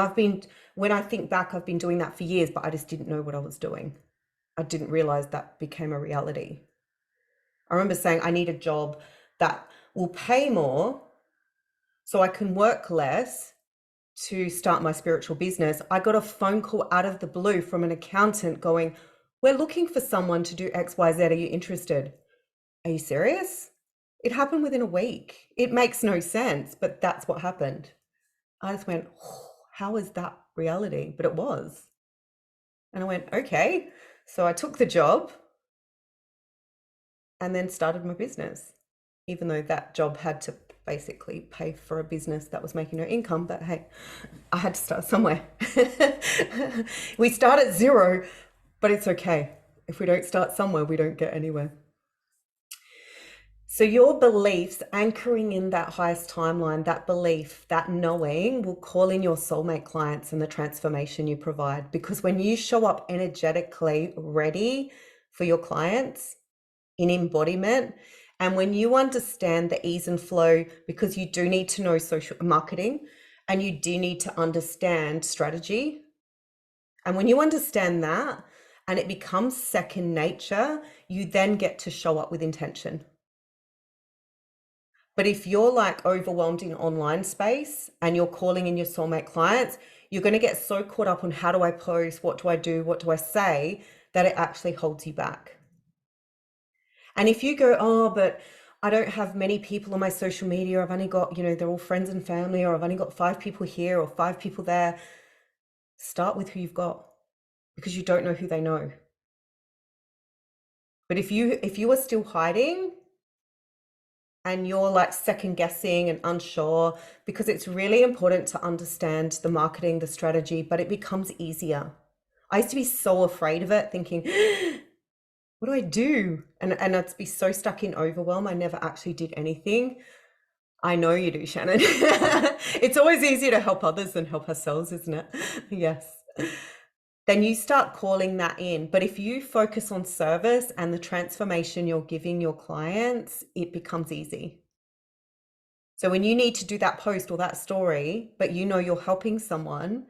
when I think back, I've been doing that for years, but I just didn't know what I was doing. I didn't realize that became a reality. I remember saying I need a job that will pay more so I can work less to start my spiritual business. I got a phone call out of the blue from an accountant going, we're looking for someone to do XYZ. Are you interested? Are you serious? It happened within a week. It makes no sense, but that's what happened. I just went, oh, how is that reality? But it was. And I went, okay. So I took the job and then started my business, even though that job had to basically pay for a business that was making no income. But hey, I had to start somewhere. We start at zero, but it's okay. If we don't start somewhere, we don't get anywhere. So your beliefs anchoring in that highest timeline, that belief, that knowing will call in your soulmate clients and the transformation you provide. Because when you show up energetically ready for your clients in embodiment, and when you understand the ease and flow, because you do need to know social marketing and you do need to understand strategy. And when you understand that and it becomes second nature, you then get to show up with intention. But if you're like overwhelmed in online space and you're calling in your soulmate clients, you're going to get so caught up on how do I post, what do I do, what do I say, that it actually holds you back. And if you go, oh, but I don't have many people on my social media, I've only got, they're all friends and family, or I've only got 5 people here or 5 people there, start with who you've got, because you don't know who they know. But if you are still hiding, and you're like second guessing and unsure, because it's really important to understand the marketing, the strategy, but it becomes easier. I used to be so afraid of it, thinking, what do I do? And I'd be so stuck in overwhelm. I never actually did anything. I know you do, Shannon. It's always easier to help others than help ourselves, isn't it? Yes. Then you start calling that in. But if you focus on service and the transformation you're giving your clients, it becomes easy. So when you need to do that post or that story, but you're helping someone,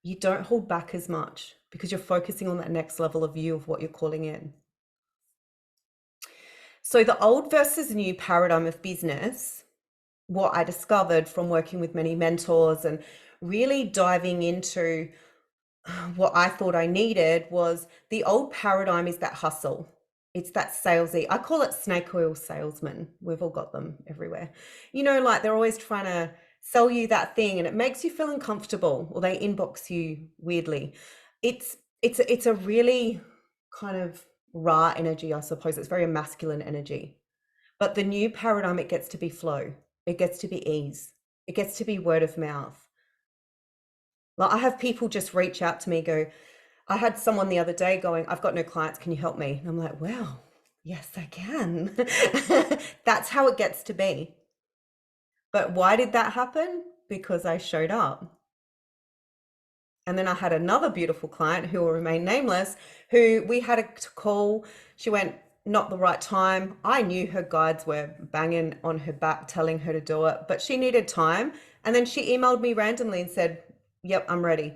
you don't hold back as much because you're focusing on that next level of view of what you're calling in. So the old versus new paradigm of business, what I discovered from working with many mentors and really diving into what I thought I needed, was the old paradigm is that hustle. It's that salesy. I call it snake oil salesman. We've all got them everywhere. Like they're always trying to sell you that thing and it makes you feel uncomfortable, or they inbox you weirdly. It's a really kind of raw energy, I suppose. It's very masculine energy. But the new paradigm, it gets to be flow. It gets to be ease. It gets to be word of mouth. Like I have people just reach out to me, go, I had someone the other day going, I've got no clients, can you help me? And I'm like, well, yes, I can. That's how it gets to be. But why did that happen? Because I showed up. And then I had another beautiful client who will remain nameless, who we had a call. She went, not the right time. I knew her guides were banging on her back, telling her to do it, but she needed time. And then she emailed me randomly and said, yep, I'm ready.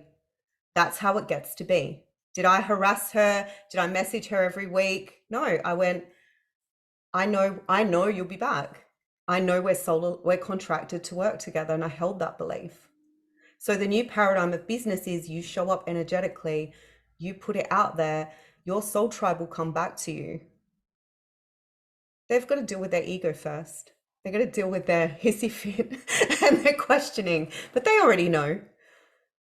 That's how it gets to be. Did I harass her? Did I message her every week? No, I went, I know you'll be back. I know we're contracted to work together, and I held that belief. So the new paradigm of business is you show up energetically, you put it out there, your soul tribe will come back to you. They've got to deal with their ego first. They've got to deal with their hissy fit and their questioning, but they already know.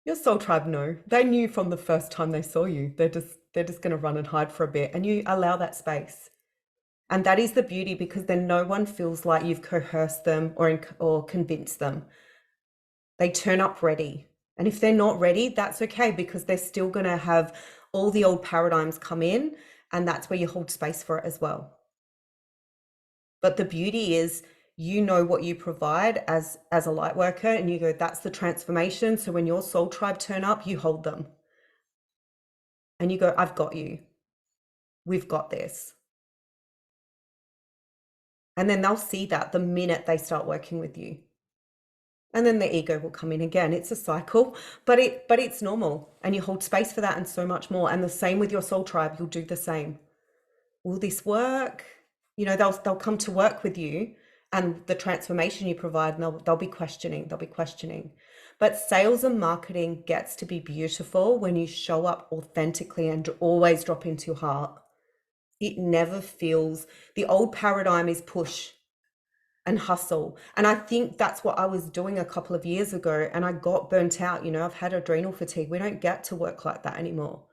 Your soul tribe know. They knew from the first time they saw you. They're just going to run and hide for a bit, and you allow that space. And that is the beauty, because then no one feels like you've coerced them or convinced them. They turn up ready. And if they're not ready, that's okay, because they're still going to have all the old paradigms come in, and that's where you hold space for it as well. But the beauty is, what you provide as a light worker, and you go, that's the transformation. So when your soul tribe turn up, you hold them and you go, I've got you. We've got this. And then they'll see that the minute they start working with you. And then the ego will come in again. It's a cycle, but it's normal, and you hold space for that and so much more. And the same with your soul tribe, you'll do the same. Will this work? They'll come to work with you, and the transformation you provide, and they'll be questioning. But sales and marketing gets to be beautiful when you show up authentically and always drop into your heart. It never feels, the old paradigm is push and hustle. And I think that's what I was doing a couple of years ago, and I got burnt out. You know, I've had adrenal fatigue. We don't get to work like that anymore.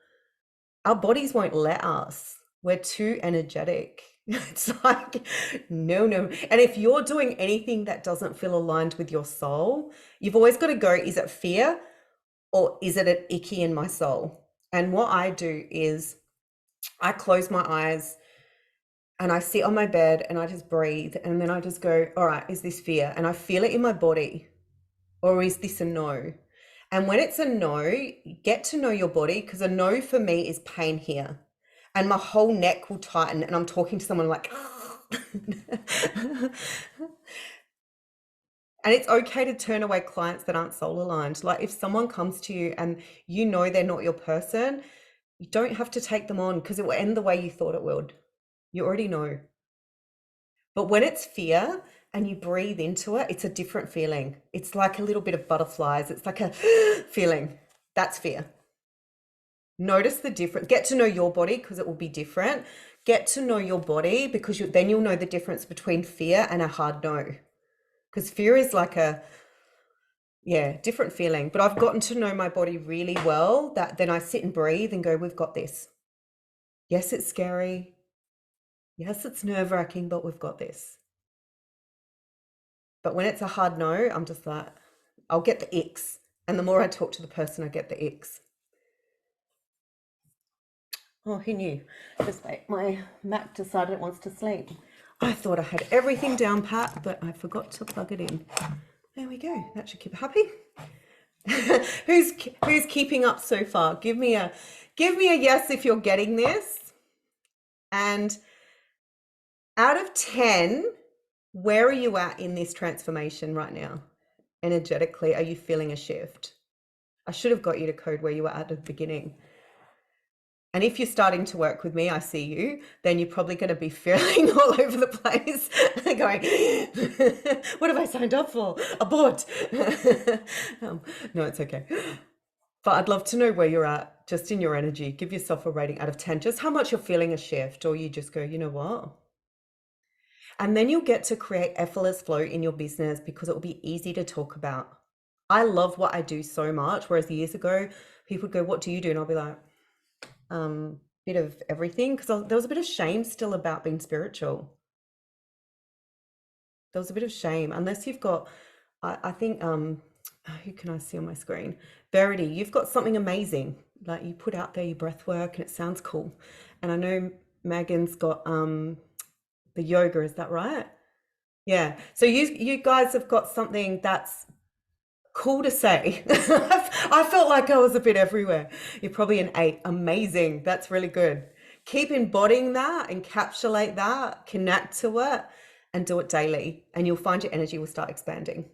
Our bodies won't let us. We're too energetic. It's like, no. And if you're doing anything that doesn't feel aligned with your soul, you've always got to go, is it fear or is it an icky in my soul? And what I do is I close my eyes and I sit on my bed and I just breathe. And then I just go, all right, is this fear? And I feel it in my body. Or is this a no? And when it's a no, get to know your body, because a no for me is pain here. And my whole neck will tighten and I'm talking to someone like, and it's okay to turn away clients that aren't soul aligned. Like if someone comes to you and you know they're not your person, you don't have to take them on because it will end the way you thought it would. You already know. But when it's fear and you breathe into it, it's a different feeling. It's like a little bit of butterflies. It's like a feeling. That's fear. Notice the difference. Get to know your body because it will be different. Get to know your body because then you'll know the difference between fear and a hard no. Because fear is like a, different feeling. But I've gotten to know my body really well that then I sit and breathe and go, we've got this. Yes, it's scary. Yes, it's nerve-wracking, but we've got this. But when it's a hard no, I'm just like, I'll get the icks. And the more I talk to the person, I get the icks. Oh, who knew? Just wait, my Mac decided it wants to sleep. I thought I had everything down pat, but I forgot to plug it in. There we go. That should keep it happy. Who's keeping up so far? Give me a yes if you're getting this. And out of 10, where are you at in this transformation right now? Energetically, are you feeling a shift? I should have got you to code where you were at the beginning. And if you're starting to work with me, I see you, then you're probably going to be feeling all over the place going, what have I signed up for? Abort. No, it's okay. But I'd love to know where you're at just in your energy. Give yourself a rating out of 10, just how much you're feeling a shift, or you just go, you know what? And then you'll get to create effortless flow in your business because it will be easy to talk about. I love what I do so much. Whereas years ago, people would go, what do you do? And I'll be like, bit of everything, because there was a bit of shame still about being spiritual. There was a bit of shame, unless you've got, I think, who can I see on my screen? Verity, you've got something amazing. Like you put out there your breath work and it sounds cool. And I know Megan's got the yoga, is that right? Yeah. So you guys have got something that's cool to say. I felt like I was a bit everywhere. You're probably an 8. Amazing. That's really good. Keep embodying that, encapsulate that, connect to it, and do it daily. And you'll find your energy will start expanding.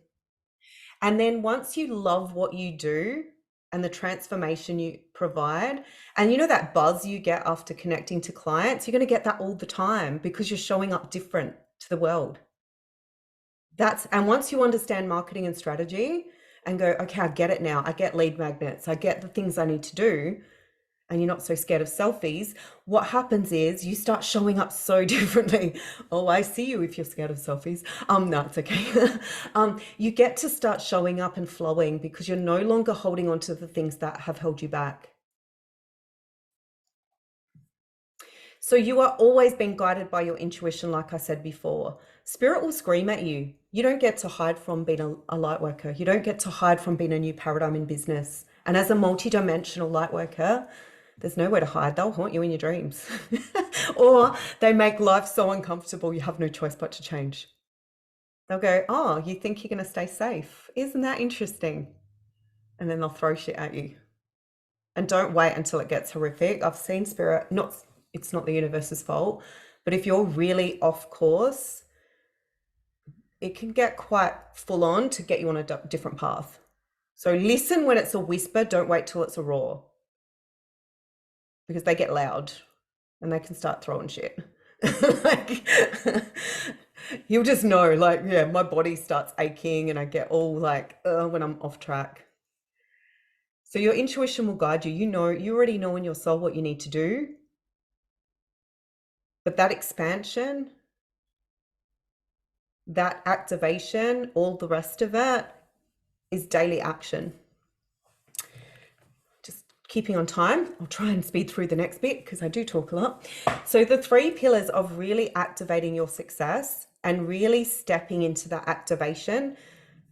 And then once you love what you do and the transformation you provide, and you know that buzz you get after connecting to clients, you're going to get that all the time because you're showing up different to the world. And once you understand marketing and strategy and go, okay, I get it now. I get lead magnets. I get the things I need to do. And you're not so scared of selfies. What happens is you start showing up so differently. Oh, I see you if you're scared of selfies. No, it's okay. You get to start showing up and flowing because you're no longer holding on to the things that have held you back. So you are always being guided by your intuition, like I said before. Spirit will scream at you. You don't get to hide from being a light worker. You don't get to hide from being a new paradigm in business. And as a multidimensional light worker, there's nowhere to hide. They'll haunt you in your dreams. Or they make life so uncomfortable you have no choice but to change. They'll go, oh, you think you're going to stay safe? Isn't that interesting? And then they'll throw shit at you. And don't wait until it gets horrific. I've seen spirit, it's not the universe's fault, but if you're really off course, it can get quite full on to get you on a different path. So listen when it's a whisper, don't wait till it's a roar, because they get loud and they can start throwing shit. You'll just know, like, yeah, my body starts aching and I get all like, when I'm off track. So your intuition will guide you. You already know in your soul what you need to do, but that expansion, that activation, all the rest of it is daily action. Just keeping on time, I'll try and speed through the next bit because I do talk a lot. So the 3 pillars of really activating your success and really stepping into that activation.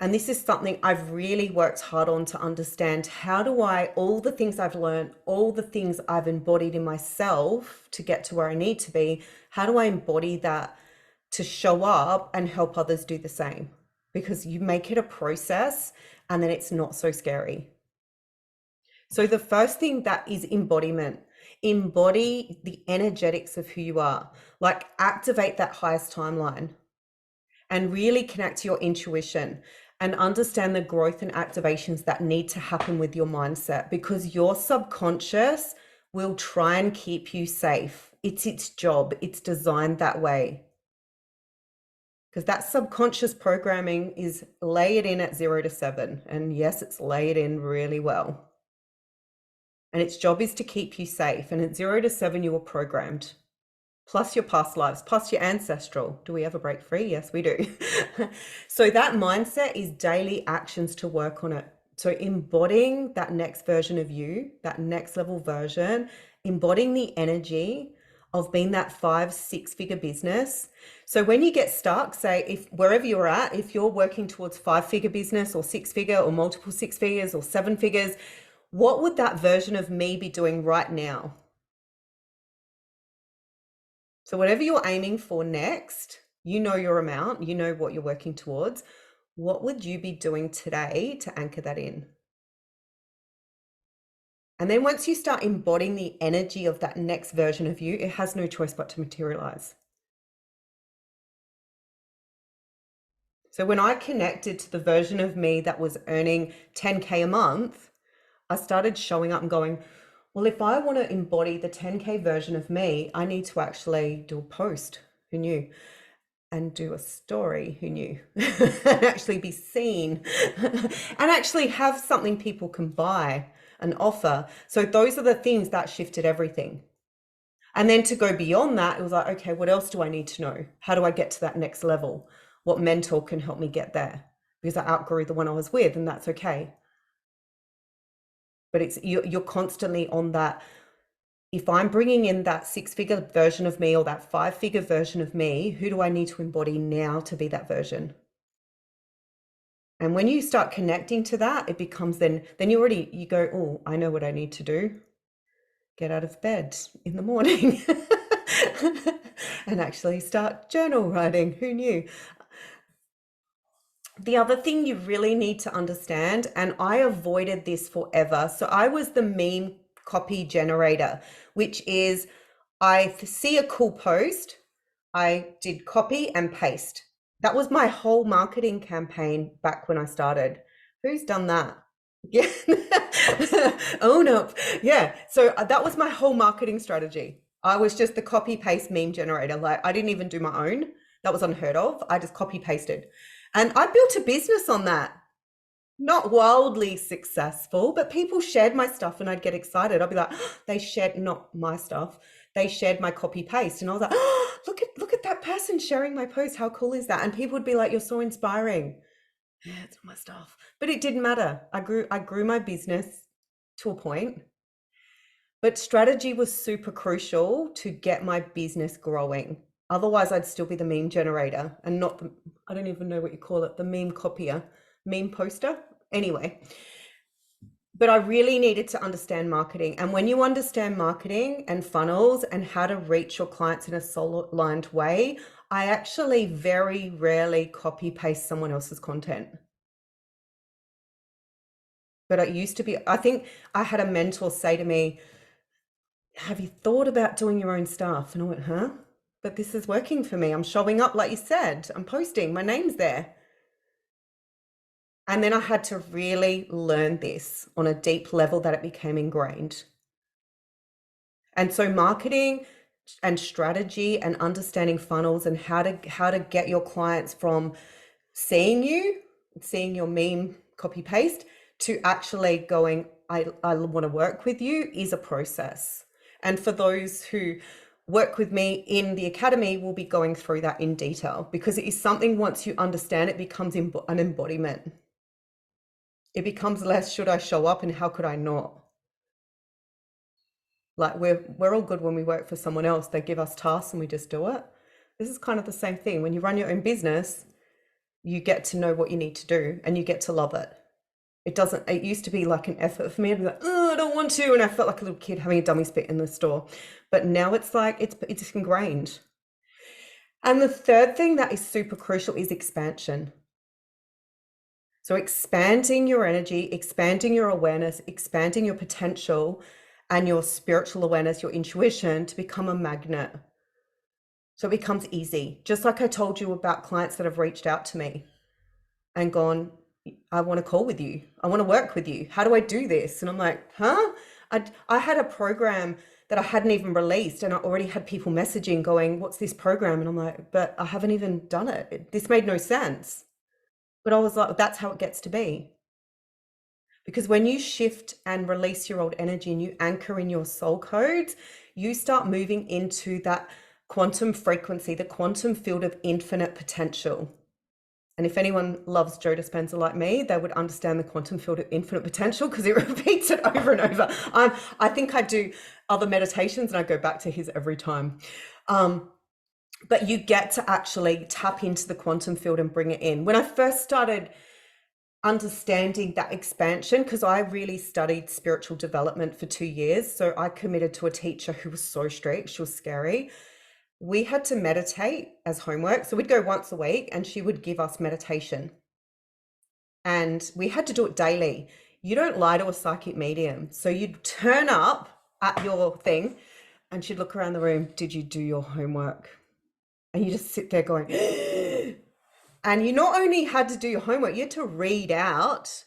And this is something I've really worked hard on to understand. How do I, all the things I've learned, all the things I've embodied in myself to get to where I need to be, how do I embody that to show up and help others do the same? Because you make it a process and then it's not so scary. So the first thing that is embodiment. Embody the energetics of who you are. Like activate that highest timeline and really connect to your intuition and understand the growth and activations that need to happen with your mindset, because your subconscious will try and keep you safe. It's its job. It's designed that way. Because that subconscious programming is layered in at 0 to 7. And yes, it's layered in really well. And its job is to keep you safe. And at 0 to 7, you were programmed. Plus your past lives, plus your ancestral. Do we ever break free? Yes, we do. So that mindset is daily actions to work on it. So embodying that next version of you, that next level version, embodying the energy of being that 5-6 figure business. So when you get stuck, say if wherever you're at, if you're working towards 5-figure business or 6-figure or multiple 6 figures or 7 figures, what would that version of me be doing right now? So whatever you're aiming for next, you know your amount, you know what you're working towards. What would you be doing today to anchor that in? And then once you start embodying the energy of that next version of you, it has no choice but to materialize. So when I connected to the version of me that was earning 10K a month, I started showing up and going, well, if I want to embody the 10K version of me, I need to actually do a post. Who knew? And do a story, who knew? And actually be seen and actually have something people can buy and offer. So those are the things that shifted everything. And then to go beyond that, it was like, okay, what else do I need to know? How do I get to that next level? What mentor can help me get there? Because I outgrew the one I was with, and that's okay. But it's you're constantly on that. If I'm bringing in that 6-figure version of me or that 5-figure version of me, who do I need to embody now to be that version? And when you start connecting to that, it becomes then you go, oh, I know what I need to do. Get out of bed in the morning and actually start journal writing. Who knew? The other thing you really need to understand, and I avoided this forever. So I was the meme copy generator, which is I see a cool post, I did copy and paste. That was my whole marketing campaign back when I started. Who's done that? Yeah. Own up. Yeah. So that was my whole marketing strategy. I was just the copy paste meme generator. Like I didn't even do my own. That was unheard of. I just copy pasted. And I built a business on that. Not wildly successful, but people shared my stuff and I'd get excited. I'd be like, oh, they shared not my stuff. They shared my copy paste. And I was like, oh, look at that person sharing my post. How cool is that? And people would be like, you're so inspiring. Yeah, it's not my stuff. But it didn't matter. I grew my business to a point. But strategy was super crucial to get my business growing. Otherwise, I'd still be the meme generator and not the, I don't even know what you call it, the meme copier, meme poster. Anyway, but I really needed to understand marketing. And when you understand marketing and funnels and how to reach your clients in a soul-aligned way, I actually very rarely copy paste someone else's content. But it used to be, I think I had a mentor say to me, have you thought about doing your own stuff? And I went, huh? But this is working for me. I'm showing up, like you said, I'm posting, my name's there. And then I had to really learn this on a deep level that it became ingrained. And so marketing, and strategy and understanding funnels and how to get your clients from seeing your meme copy paste to actually going, I want to work with you, is a process. And for those who work with me in the academy, we'll be going through that in detail, because it is something, once you understand, it becomes an embodiment. It becomes less should I show up and how could I not. Like we're all good when we work for someone else. They give us tasks and we just do it. This is kind of the same thing. When you run your own business, you get to know what you need to do and you get to love it. It used to be like an effort for me. I'd be like, oh, I don't want to. And I felt like a little kid having a dummy spit in the store. But now it's like, it's ingrained. And the third thing that is super crucial is expansion. So expanding your energy, expanding your awareness, expanding your potential and your spiritual awareness, your intuition, to become a magnet. So it becomes easy. Just like I told you about clients that have reached out to me and gone, I want to call with you. I want to work with you. How do I do this? And I'm like, huh? I had a program that I hadn't even released and I already had people messaging going, what's this program? And I'm like, but I haven't even done it. This made no sense. But I was like, that's how it gets to be. Because when you shift and release your old energy and you anchor in your soul codes, you start moving into that quantum frequency, the quantum field of infinite potential. And if anyone loves Joe Dispenza like me, they would understand the quantum field of infinite potential, because he repeats it over and over. I think I do other meditations and I go back to his every time. But you get to actually tap into the quantum field and bring it in. When I first started understanding that expansion, because I really studied spiritual development for 2 years, so I committed to a teacher who was so strict, she was scary. We had to meditate as homework. So we'd go once a week and she would give us meditation. And we had to do it daily. You don't lie to a psychic medium. So you'd turn up at your thing and she'd look around the room, did you do your homework? And you just sit there going, and you not only had to do your homework, you had to read out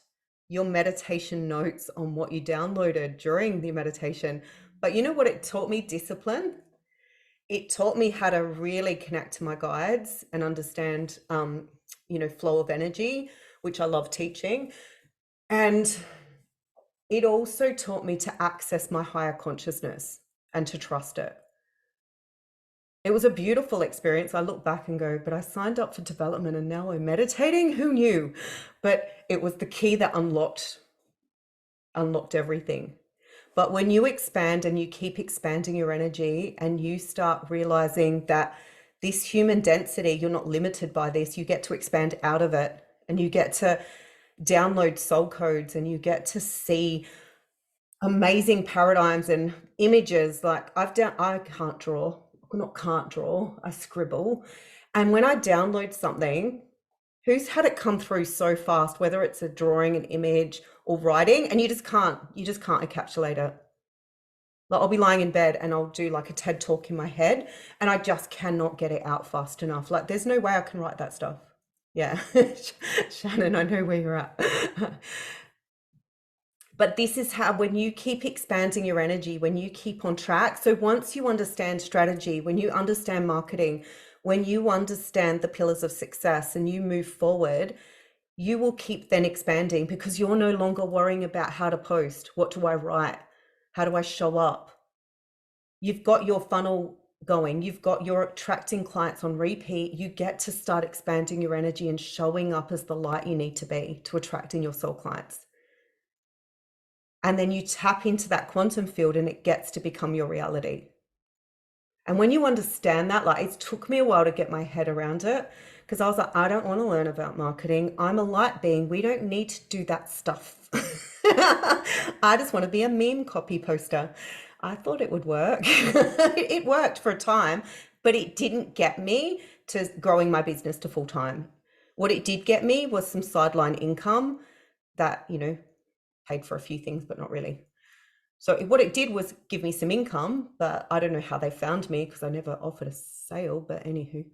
your meditation notes on what you downloaded during the meditation. But you know what it taught me? Discipline. It taught me how to really connect to my guides and understand, flow of energy, which I love teaching. And it also taught me to access my higher consciousness and to trust it. It was a beautiful experience. I look back and go, but I signed up for development and now I'm meditating. Who knew? But it was the key that unlocked everything. But when you expand and you keep expanding your energy and you start realizing that this human density, you're not limited by this, you get to expand out of it and you get to download soul codes and you get to see amazing paradigms and images. Like I can't draw, I scribble. And when I download something, who's had it come through so fast, whether it's a drawing, an image, or writing, and you just can't encapsulate it. Like I'll be lying in bed and I'll do like a TED talk in my head and I just cannot get it out fast enough. Like there's no way I can write that stuff. Yeah. Shannon, I know where you're at. But this is how, when you keep expanding your energy, when you keep on track. So once you understand strategy, when you understand marketing, when you understand the pillars of success and you move forward, you will keep then expanding, because you're no longer worrying about how to post. What do I write? How do I show up? You've got your funnel going. You're attracting clients on repeat. You get to start expanding your energy and showing up as the light you need to be to attracting your soul clients. And then you tap into that quantum field and it gets to become your reality. And when you understand that, like it took me a while to get my head around it, because I was like, I don't want to learn about marketing. I'm a light being. We don't need to do that stuff. I just want to be a meme copy poster. I thought it would work. It worked for a time, but it didn't get me to growing my business to full time. What it did get me was some sideline income that, paid for a few things, but not really. So what it did was give me some income, but I don't know how they found me because I never offered a sale, but anywho.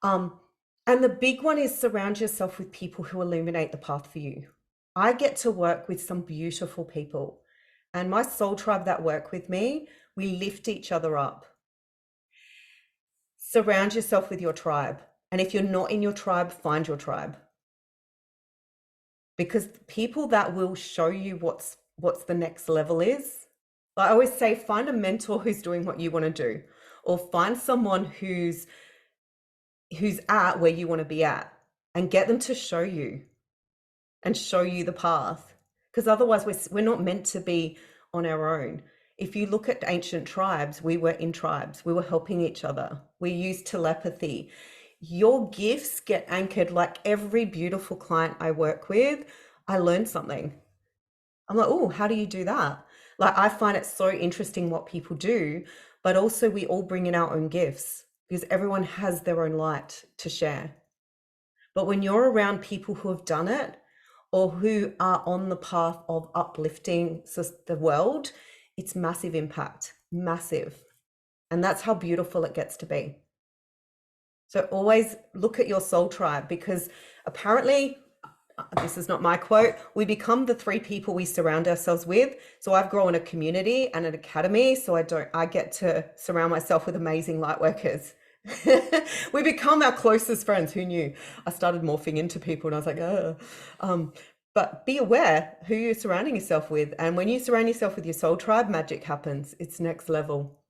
And the big one is surround yourself with people who illuminate the path for you. I get to work with some beautiful people, and my soul tribe that work with me, we lift each other up. Surround yourself with your tribe. And if you're not in your tribe, find your tribe. Because people that will show you what's the next level is. I always say, find a mentor who's doing what you want to do, or find someone who's at where you want to be at, and get them to show you the path. Because otherwise we're not meant to be on our own. If you look at ancient tribes, we were in tribes. We were helping each other. We used telepathy. Your gifts get anchored. Like every beautiful client I work with, I learn something. I'm like, oh, how do you do that? Like, I find it so interesting what people do, but also we all bring in our own gifts because everyone has their own light to share. But when you're around people who have done it or who are on the path of uplifting the world, it's massive impact, massive. And that's how beautiful it gets to be. So always look at your soul tribe, because apparently, this is not my quote, we become the 3 people we surround ourselves with. So I've grown a community and an academy, so I get to surround myself with amazing light workers. We become our closest friends. Who knew? I started morphing into people and I was like, oh. But be aware who you're surrounding yourself with. And when you surround yourself with your soul tribe, magic happens. It's next level.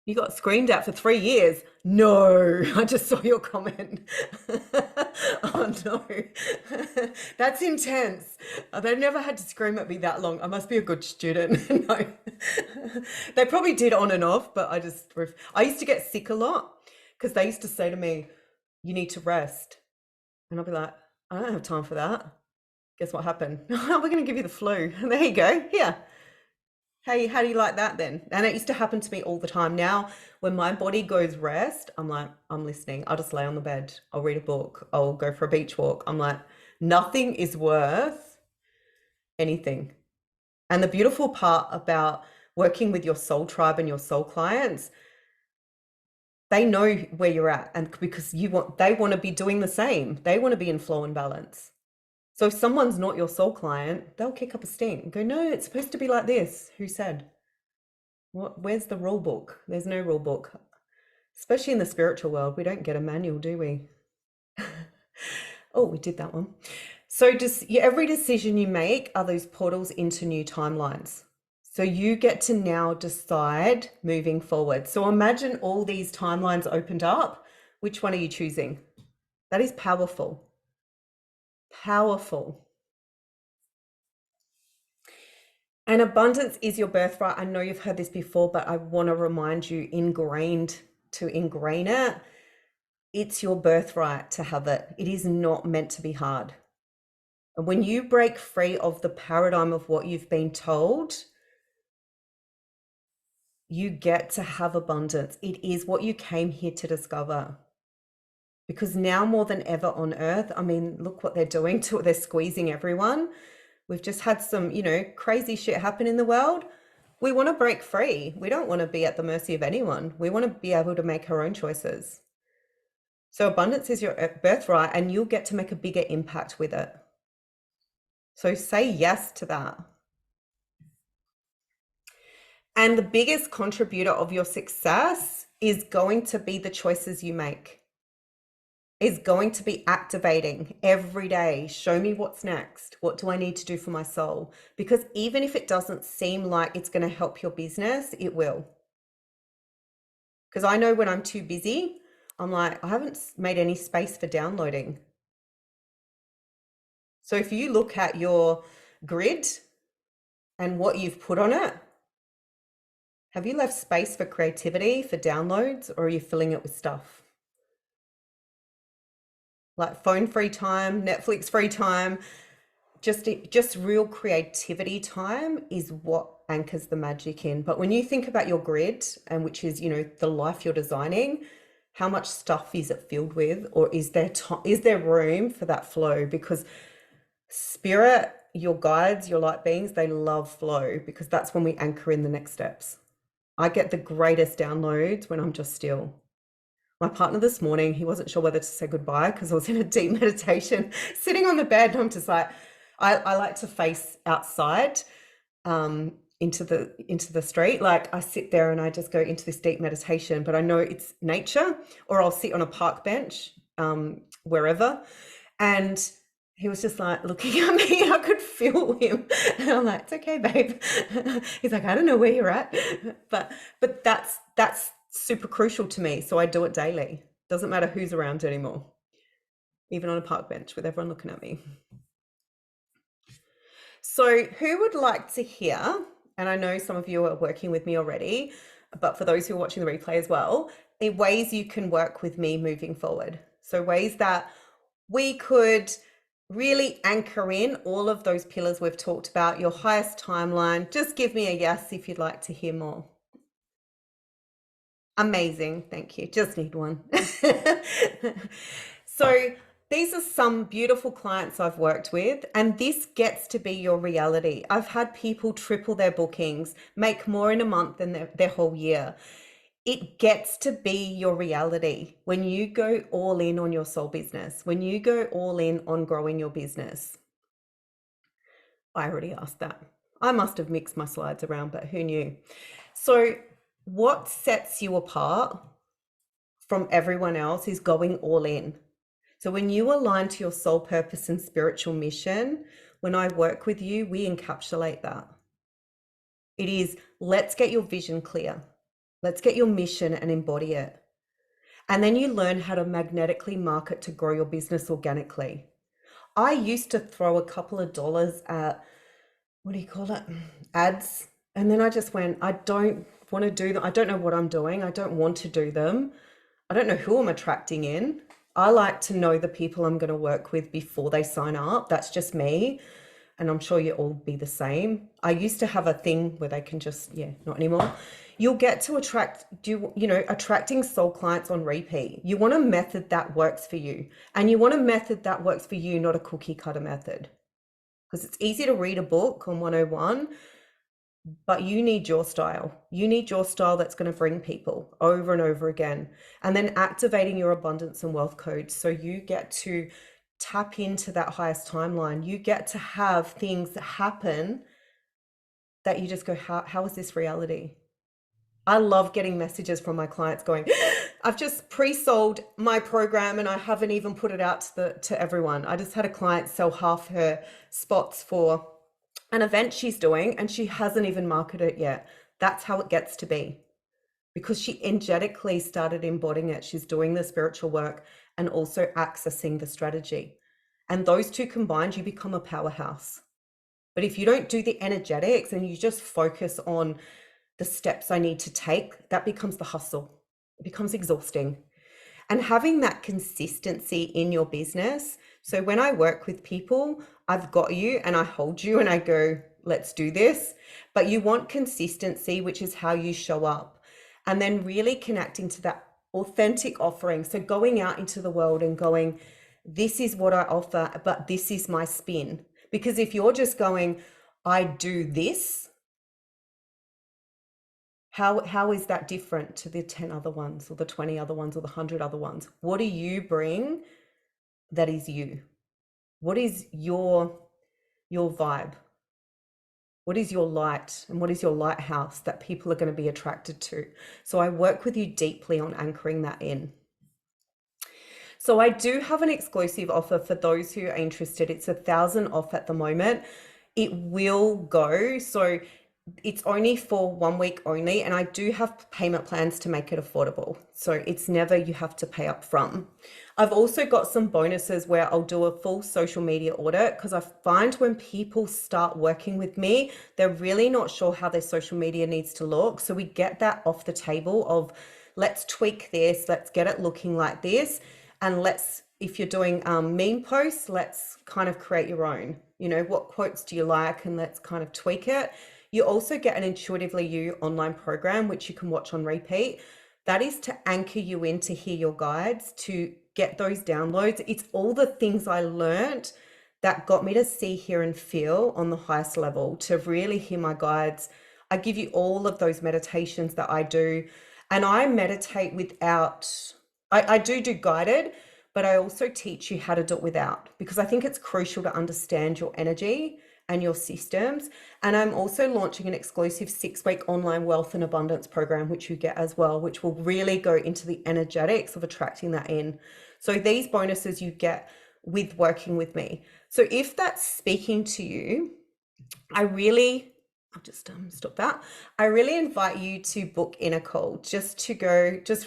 You got screamed at for 3 years. No, I just saw your comment. Oh no, that's intense. They've never had to scream at me that long. I must be a good student. No, they probably did on and off, but I used to get sick a lot because they used to say to me, you need to rest. And I'll be like, I don't have time for that. Guess what happened? We're going to give you the flu. There you go. Here. Hey, how do you like that then? And it used to happen to me all the time. Now, when my body goes rest, I'm like, I'm listening. I'll just lay on the bed. I'll read a book. I'll go for a beach walk. I'm like, nothing is worth anything. And the beautiful part about working with your soul tribe and your soul clients, they know where you're at, and because they want to be doing the same. They want to be in flow and balance. So if someone's not your soul client, they'll kick up a stink and go, no, it's supposed to be like this. Who said? Where's the rule book? There's no rule book. Especially in the spiritual world, we don't get a manual, do we? Oh, we did that one. So just every decision you make are those portals into new timelines. So you get to now decide moving forward. So imagine all these timelines opened up. Which one are you choosing? That is powerful. Powerful. And abundance is your birthright. I know you've heard this before, but I want to remind you, ingrain it. It's your birthright to have it. It is not meant to be hard. And when you break free of the paradigm of what you've been told, you get to have abundance. It is what you came here to discover. Because now more than ever on earth, I mean, look what they're doing to it. They're squeezing everyone. We've just had some, crazy shit happen in the world. We want to break free. We don't want to be at the mercy of anyone. We want to be able to make our own choices. So abundance is your birthright, and you'll get to make a bigger impact with it. So say yes to that. And the biggest contributor of your success is going to be the choices you make. Is going to be activating every day. Show me what's next. What do I need to do for my soul? Because even if it doesn't seem like it's going to help your business, it will. Because I know when I'm too busy, I'm like, I haven't made any space for downloading. So if you look at your grid and what you've put on it, have you left space for creativity, for downloads, or are you filling it with stuff? Like phone free time, Netflix free time, just real creativity time is what anchors the magic in. But when you think about your grid, and which is, the life you're designing, how much stuff is it filled with, or is there room for that flow? Because spirit, your guides, your light beings, they love flow, because that's when we anchor in the next steps. I get the greatest downloads when I'm just still. My partner this morning, he wasn't sure whether to say goodbye because I was in a deep meditation, sitting on the bed. I'm just like, I like to face outside. into the street. Like I sit there and I just go into this deep meditation, but I know it's nature, or I'll sit on a park bench, wherever. And he was just like looking at me. I could feel him. And I'm like, it's okay, babe. He's like, I don't know where you're at. But that's super crucial to me. So I do it daily. Doesn't matter who's around anymore. Even on a park bench with everyone looking at me. So who would like to hear, and I know some of you are working with me already, but for those who are watching the replay as well, in ways you can work with me moving forward. So ways that we could really anchor in all of those pillars we've talked about, your highest timeline. Just give me a yes if you'd like to hear more. Amazing. Thank you. Just need one. So these are some beautiful clients I've worked with, and this gets to be your reality. I've had people triple their bookings, make more in a month than their whole year. It gets to be your reality when you go all in on your soul business, when you go all in on growing your business. I already asked that. I must have mixed my slides around, but who knew? So what sets you apart from everyone else is going all in. So when you align to your soul purpose and spiritual mission, when I work with you, we encapsulate that. It is, let's get your vision clear. Let's get your mission and embody it. And then you learn how to magnetically market to grow your business organically. I used to throw a couple of dollars at, what do you call it? Ads. And then I just went, I don't want to do them. I don't know what I'm doing. I don't want to do them. I don't know who I'm attracting in. I like to know the people I'm going to work with before they sign up. That's just me. And I'm sure you all be the same. I used to have a thing where they can just, not anymore. You'll get to attracting soul clients on repeat. You want a method that works for you. And you want a method that works for you, not a cookie cutter method. Because it's easy to read a book on 101, but you need your style. You need your style that's going to bring people over and over again. And then activating your abundance and wealth code. So you get to tap into that highest timeline. You get to have things that happen that you just go, how is this reality? I love getting messages from my clients going, I've just pre-sold my program and I haven't even put it out to everyone. I just had a client sell half her spots for an event she's doing and she hasn't even marketed it yet. That's how it gets to be, because she energetically started embodying it. She's doing the spiritual work and also accessing the strategy. And those two combined, you become a powerhouse. But if you don't do the energetics and you just focus on the steps I need to take, that becomes the hustle. It becomes exhausting. And having that consistency in your business. So when I work with people, I've got you and I hold you and I go, let's do this. But you want consistency, which is how you show up. And then really connecting to that authentic offering. So going out into the world and going, this is what I offer, but this is my spin. Because if you're just going, I do this, how is that different to the 10 other ones or the 20 other ones or the 100 other ones? What do you bring that is you? What is your vibe? What is your light and what is your lighthouse that people are going to be attracted to? So I work with you deeply on anchoring that in. So I do have an exclusive offer for those who are interested. It's 1,000 off at the moment. It will go. So it's only for 1 week only, and I do have payment plans to make it affordable. So it's never you have to pay up front. I've also got some bonuses where I'll do a full social media audit, because I find when people start working with me, they're really not sure how their social media needs to look. So we get that off the table of, let's tweak this, let's get it looking like this. And let's, if you're doing meme posts, let's kind of create your own, what quotes do you like, and let's kind of tweak it. You also get an Intuitively You online program, which you can watch on repeat. That is to anchor you in to hear your guides, to get those downloads. It's all the things I learned that got me to see, hear, and feel on the highest level, to really hear my guides. I give you all of those meditations that I do, and I meditate without, I do guided, but I also teach you how to do it without, because I think it's crucial to understand your energy and your systems. And I'm also launching an exclusive 6-week online wealth and abundance program, which you get as well, which will really go into the energetics of attracting that in. So these bonuses you get with working with me. So if that's speaking to you, I'll just stop that. I really invite you to book in a call, just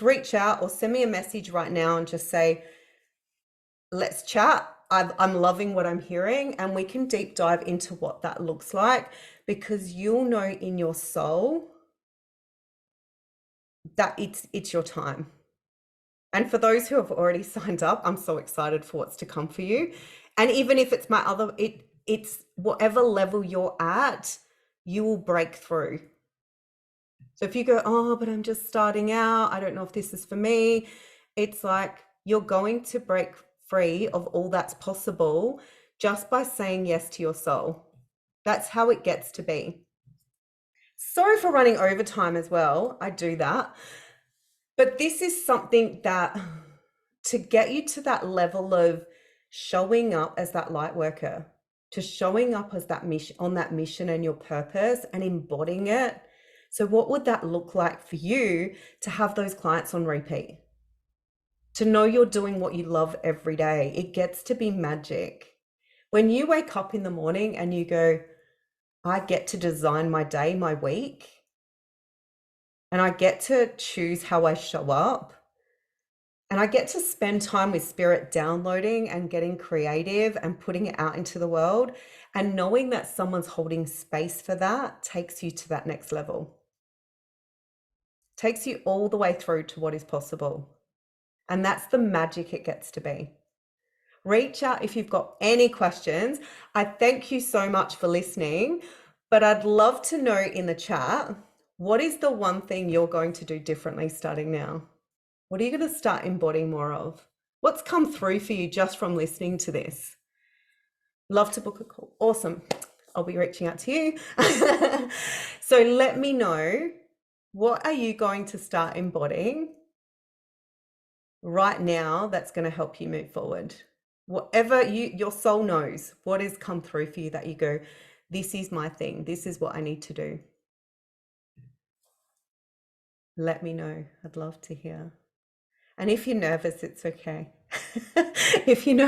reach out or send me a message right now and just say, let's chat. I'm loving what I'm hearing, and we can deep dive into what that looks like, because you'll know in your soul that it's your time. And for those who have already signed up, I'm so excited for what's to come for you. And even if it's it's whatever level you're at, you will break through. So if you go, oh, but I'm just starting out, I don't know if this is for me, it's like you're going to break free of all that's possible just by saying yes to your soul. That's how it gets to be. Sorry for running overtime as well. I do that. But this is something that, to get you to that level of showing up as that light worker, to showing up as that mission, on that mission and your purpose, and embodying it. So what would that look like for you to have those clients on repeat? To know you're doing what you love every day. It gets to be magic. When you wake up in the morning and you go, I get to design my day, my week, and I get to choose how I show up, and I get to spend time with spirit downloading and getting creative and putting it out into the world, and knowing that someone's holding space for that takes you to that next level. Takes you all the way through to what is possible. And that's the magic it gets to be. Reach out if you've got any questions. I thank you so much for listening, but I'd love to know in the chat, what is the one thing you're going to do differently starting now? What are you going to start embodying more of? What's come through for you just from listening to this? Love to book a call. Awesome. I'll be reaching out to you. So let me know, what are you going to start embodying right now that's going to help you move forward? Whatever your soul knows, what has come through for you that you go, this is my thing. This is what I need to do. Let me know. I'd love to hear. And if you're nervous, it's okay. If you know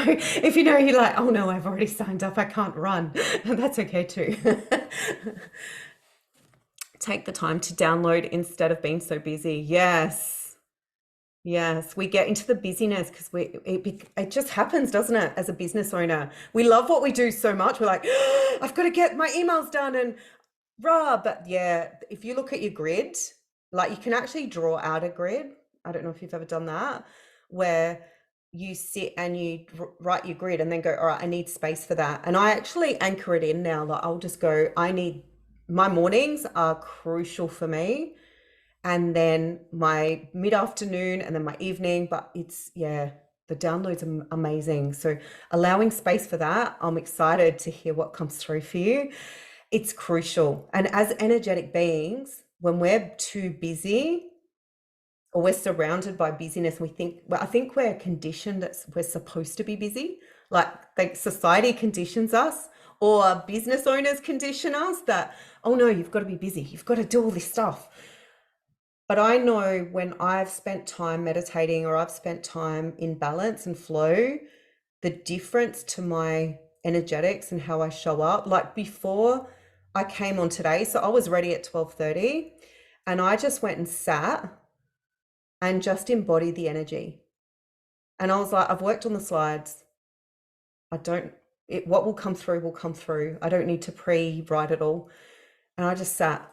you're like, oh no, I've already signed up, I can't run. That's okay too. Take the time to download instead of being so busy. Yes. Yes, we get into the busyness because it just happens, doesn't it? As a business owner, we love what we do so much. We're like, oh, I've got to get my emails done and rah. But yeah, if you look at your grid, like you can actually draw out a grid. I don't know if you've ever done that, where you sit and you write your grid and then go, all right, I need space for that. And I actually anchor it in now. Like I'll just go, my mornings are crucial for me. And then my mid-afternoon and then my evening, but the downloads are amazing. So allowing space for that, I'm excited to hear what comes through for you. It's crucial. And as energetic beings, when we're too busy or we're surrounded by busyness, I think we're conditioned that we're supposed to be busy. Like society conditions us, or business owners condition us that, oh no, you've got to be busy. You've got to do all this stuff. But I know when I've spent time meditating or I've spent time in balance and flow, the difference to my energetics and how I show up. Like before I came on today, so I was ready at 12:30 and I just went and sat and just embodied the energy. And I was like, I've worked on the slides. What will come through will come through. I don't need to pre-write it all. And I just sat.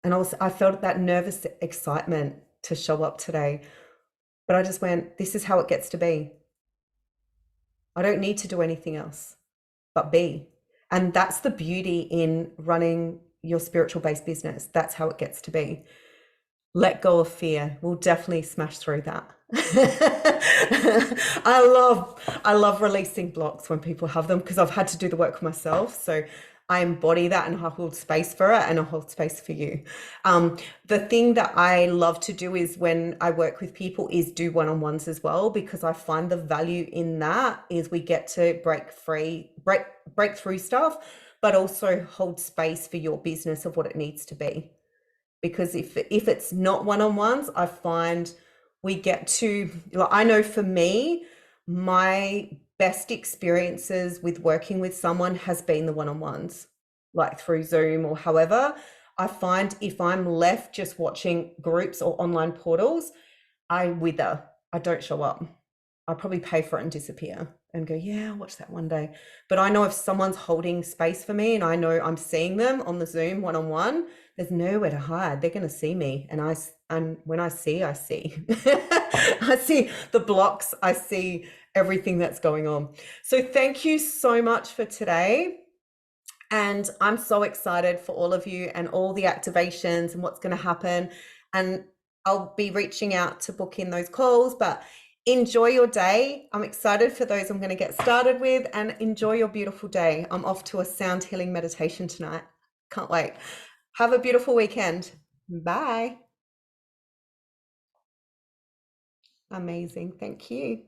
And I felt that nervous excitement to show up today. But I just went, this is how it gets to be. I don't need to do anything else but be. And that's the beauty in running your spiritual based business. That's how it gets to be. Let go of fear. We'll definitely smash through that. I love releasing blocks when people have them, because I've had to do the work myself. So I embody that and I hold space for it, and I hold space for you. The thing that I love to do is when I work with people is do one-on-ones as well, because I find the value in that is we get to break through stuff, but also hold space for your business of what it needs to be. Because if it's not one-on-ones, I find we get to, like, I know for me, my best experiences with working with someone has been the one-on-ones, like through Zoom or however. I find if I'm left just watching groups or online portals, I wither. I don't show up. I probably pay for it and disappear and go, yeah, I'll watch that one day. But I know if someone's holding space for me and I know I'm seeing them on the Zoom one-on-one, there's nowhere to hide. They're going to see me. And when I see, I see. I see the blocks. I see everything that's going on. So thank you so much for today. And I'm so excited for all of you and all the activations and what's going to happen. And I'll be reaching out to book in those calls, but enjoy your day. I'm excited for those I'm going to get started with, and enjoy your beautiful day. I'm off to a sound healing meditation tonight. Can't wait. Have a beautiful weekend. Bye. Amazing. Thank you.